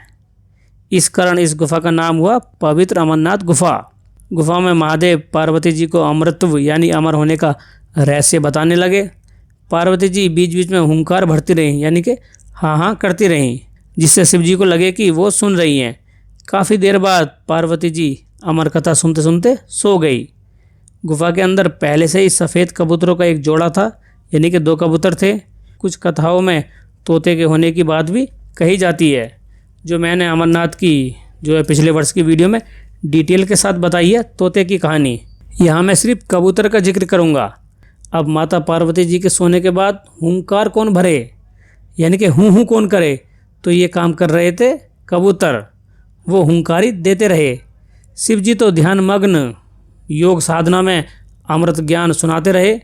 इस कारण इस गुफा का नाम हुआ पवित्र अमरनाथ गुफा। गुफा में महादेव पार्वती जी को अमरत्व यानी अमर होने का रहस्य बताने लगे। पार्वती जी बीच बीच में हुंकार भरती रहीं, यानी कि हाँ हाँ करती रहीं, जिससे शिव जी को लगे कि वो सुन रही हैं। काफ़ी देर बाद पार्वती जी अमर कथा सुनते सुनते सो गई। गुफा के अंदर पहले से ही सफ़ेद कबूतरों का एक जोड़ा था, यानी कि 2 कबूतर थे। कुछ कथाओं में तोते के होने की बात भी कही जाती है, जो मैंने अमरनाथ की जो है पिछले वर्ष की वीडियो में डिटेल के साथ बताई है तोते की कहानी। यहाँ मैं सिर्फ कबूतर का जिक्र करूँगा। अब माता पार्वती जी के सोने के बाद हुंकार कौन भरे, यानी कि हूँ कौन करे, तो ये काम कर रहे थे कबूतर। वो हुंकारी देते रहे। शिव जी तो ध्यान मग्न योग साधना में अमृत ज्ञान सुनाते रहे।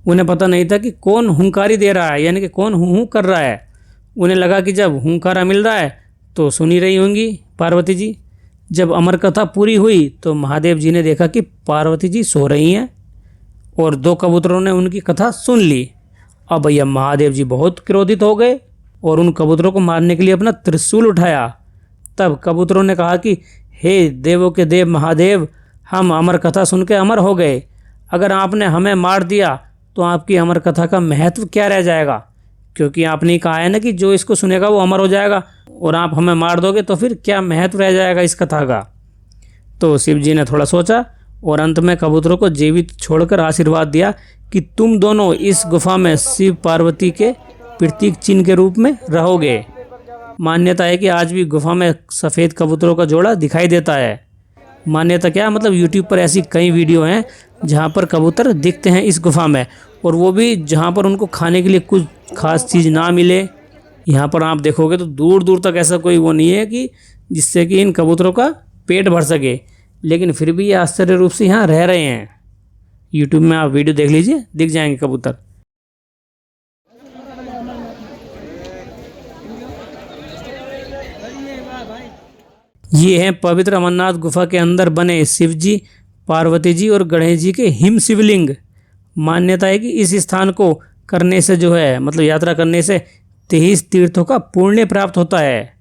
उन्हें पता नहीं था कि कौन हुंकारी दे रहा है, यानी कि कौन हूँ कर रहा है। उन्हें लगा कि जब हुंकारा मिल रहा है तो सुनी रही होंगी पार्वती जी। जब अमर कथा पूरी हुई तो महादेव जी ने देखा कि पार्वती जी सो रही हैं और 2 कबूतरों ने उनकी कथा सुन ली। अब भैया महादेव जी बहुत क्रोधित हो गए और उन कबूतरों को मारने के लिए अपना त्रिशूल उठाया। तब कबूतरों ने कहा कि हे देवों के देव महादेव, हम अमर कथा सुन के अमर हो गए। अगर आपने हमें मार दिया तो आपकी अमर कथा का महत्व क्या रह जाएगा, क्योंकि आपने ही कहा है ना कि जो इसको सुनेगा वो अमर हो जाएगा, और आप हमें मार दोगे तो फिर क्या महत्व रह जाएगा इस कथा का। तो शिव जी ने थोड़ा सोचा और अंत में कबूतरों को जीवित छोड़कर आशीर्वाद दिया कि तुम दोनों इस गुफा में शिव पार्वती के प्रतीक चिन्ह के रूप में रहोगे। मान्यता है कि आज भी गुफा में सफ़ेद कबूतरों का जोड़ा दिखाई देता है। मान्यता क्या, मतलब यूट्यूब पर ऐसी कई वीडियो हैं जहाँ पर कबूतर दिखते हैं इस गुफा में, और वो भी जहाँ पर उनको खाने के लिए कुछ खास चीज़ ना मिले। यहाँ पर आप देखोगे तो दूर दूर तक ऐसा कोई वो नहीं है कि जिससे कि इन कबूतरों का पेट भर सके, लेकिन फिर भी ये आश्चर्य रूप से यहाँ रह रहे हैं। यूट्यूब में आप वीडियो देख लीजिए, दिख जाएंगे कबूतर। ये हैं पवित्र अमरनाथ गुफा के अंदर बने शिव जी, पार्वती जी और गणेश जी के हिम शिवलिंग। मान्यता है कि इस स्थान को करने से जो है, मतलब यात्रा करने से 23 तीर्थों का पुण्य प्राप्त होता है।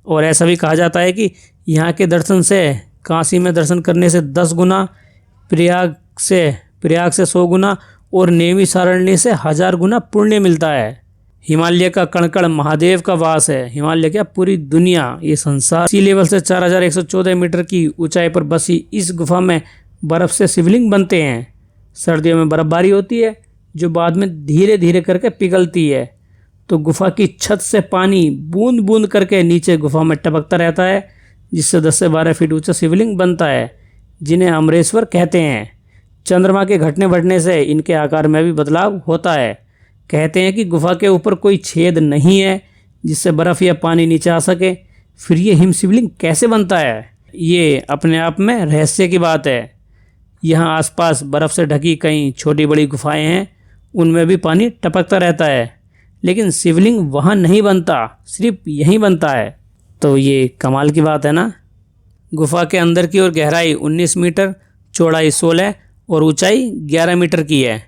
और ऐसा भी कहा जाता है कि यहाँ के दर्शन से काशी में दर्शन करने से 10 गुना, प्रयाग से 100 गुना और नेमी सारण्य से 1000 गुना पुण्य मिलता है। हिमालय का कण-कण महादेव का वास है। हिमालय क्या, पूरी दुनिया, ये संसार। सी लेवल से 4114 मीटर की ऊंचाई पर बसी इस गुफा में बर्फ से शिवलिंग बनते हैं। सर्दियों में बर्फबारी होती है जो बाद में धीरे धीरे करके पिघलती है, तो गुफा की छत से पानी बूंद बूंद करके नीचे गुफा में टपकता रहता है, जिससे 10 से 12 फीट ऊंचा शिवलिंग बनता है, जिन्हें अमरेश्वर कहते हैं। चंद्रमा के घटने बढ़ने से इनके आकार में भी बदलाव होता है। कहते हैं कि गुफा के ऊपर कोई छेद नहीं है जिससे बर्फ़ या पानी नीचे आ सके। फिर ये हिम शिवलिंग कैसे बनता है, ये अपने आप में रहस्य की बात है। यहाँ आसपास बर्फ़ से ढकी कई छोटी बड़ी गुफाएं हैं, उनमें भी पानी टपकता रहता है, लेकिन शिवलिंग वहाँ नहीं बनता, सिर्फ यहीं बनता है। तो ये कमाल की बात है ना। गुफा के अंदर की ओर गहराई 19 मीटर, चौड़ाई 16 और ऊंचाई 11 मीटर की है।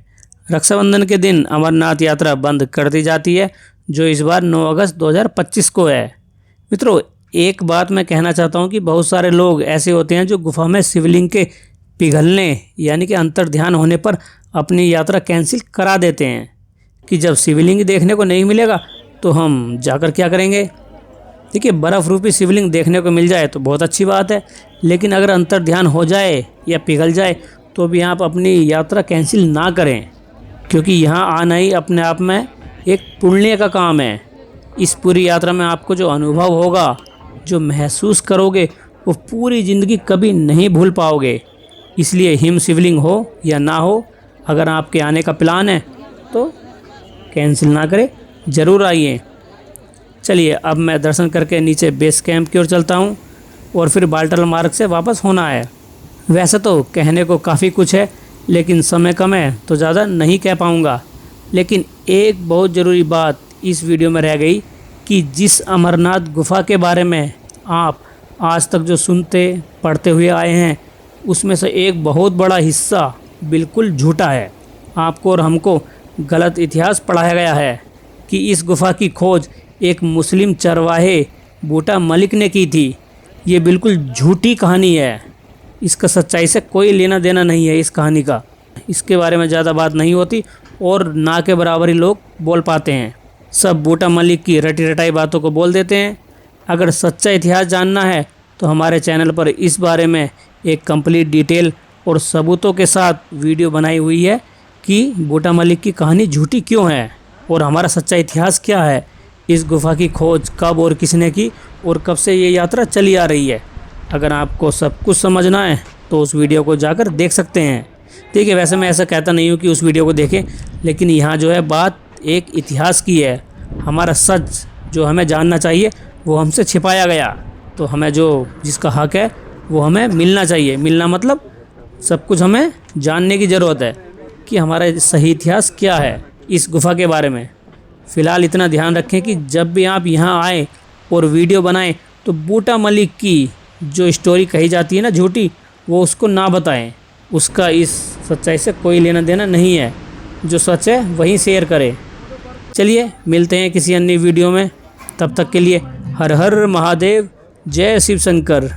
रक्षाबंधन के दिन अमरनाथ यात्रा बंद कर दी जाती है, जो इस बार 9 अगस्त 2025 को है। मित्रों, एक बात मैं कहना चाहता हूँ कि बहुत सारे लोग ऐसे होते हैं जो गुफा में शिवलिंग के पिघलने यानी कि अंतर्ध्यान होने पर अपनी यात्रा कैंसिल करा देते हैं कि जब शिवलिंग देखने को नहीं मिलेगा तो हम जाकर क्या करेंगे। देखिए, बर्फ़ रूपी शिवलिंग देखने को मिल जाए तो बहुत अच्छी बात है, लेकिन अगर अंतर्ध्यान हो जाए या पिघल जाए तो भी आप अपनी यात्रा कैंसिल ना करें, क्योंकि यहाँ आना ही अपने आप में एक पुण्य का काम है। इस पूरी यात्रा में आपको जो अनुभव होगा, जो महसूस करोगे, वो पूरी ज़िंदगी कभी नहीं भूल पाओगे। इसलिए हिम शिवलिंग हो या ना हो, अगर आपके आने का प्लान है तो कैंसिल ना करें, ज़रूर आइए। चलिए, अब मैं दर्शन करके नीचे बेस कैंप की ओर चलता हूँ और फिर बाल्टल मार्ग से वापस होना है। वैसे तो कहने को काफ़ी कुछ है, लेकिन समय कम है तो ज़्यादा नहीं कह पाऊँगा। लेकिन एक बहुत ज़रूरी बात इस वीडियो में रह गई कि जिस अमरनाथ गुफ़ा के बारे में आप आज तक जो सुनते पढ़ते हुए आए हैं, उसमें से एक बहुत बड़ा हिस्सा बिल्कुल झूठा है। आपको और हमको गलत इतिहास पढ़ाया गया है कि इस गुफ़ा की खोज एक मुस्लिम चरवाहे बूटा मलिक ने की थी। ये बिल्कुल झूठी कहानी है। इसका सच्चाई से कोई लेना देना नहीं है। इस कहानी का, इसके बारे में ज़्यादा बात नहीं होती और ना के बराबर ही लोग बोल पाते हैं। सब बूटा मलिक की रटी रटाई बातों को बोल देते हैं। अगर सच्चा इतिहास जानना है तो हमारे चैनल पर इस बारे में एक कंप्लीट डिटेल और सबूतों के साथ वीडियो बनाई हुई है कि बूटा मलिक की कहानी झूठी क्यों है और हमारा सच्चा इतिहास क्या है, इस गुफ़ा की खोज कब और किसने की और कब से ये यात्रा चली आ रही है। अगर आपको सब कुछ समझना है तो उस वीडियो को जाकर देख सकते हैं। ठीक है, वैसे मैं ऐसा कहता नहीं हूँ कि उस वीडियो को देखें, लेकिन यहाँ जो है बात एक इतिहास की है। हमारा सच जो हमें जानना चाहिए वो हमसे छिपाया गया, तो हमें जो जिसका हक है वो हमें मिलना चाहिए। मिलना मतलब सब कुछ हमें जानने की ज़रूरत है कि हमारा सही इतिहास क्या है इस गुफ़ा के बारे में। फ़िलहाल इतना ध्यान रखें कि जब भी आप यहाँ आए और वीडियो बनाएं तो बूटा मलिक की जो स्टोरी कही जाती है ना झूठी, वो उसको ना बताएं। उसका इस सच्चाई से कोई लेना देना नहीं है। जो सच है वही शेयर करें। चलिए, मिलते हैं किसी अन्य वीडियो में। तब तक के लिए हर हर महादेव, जय शिव शंकर।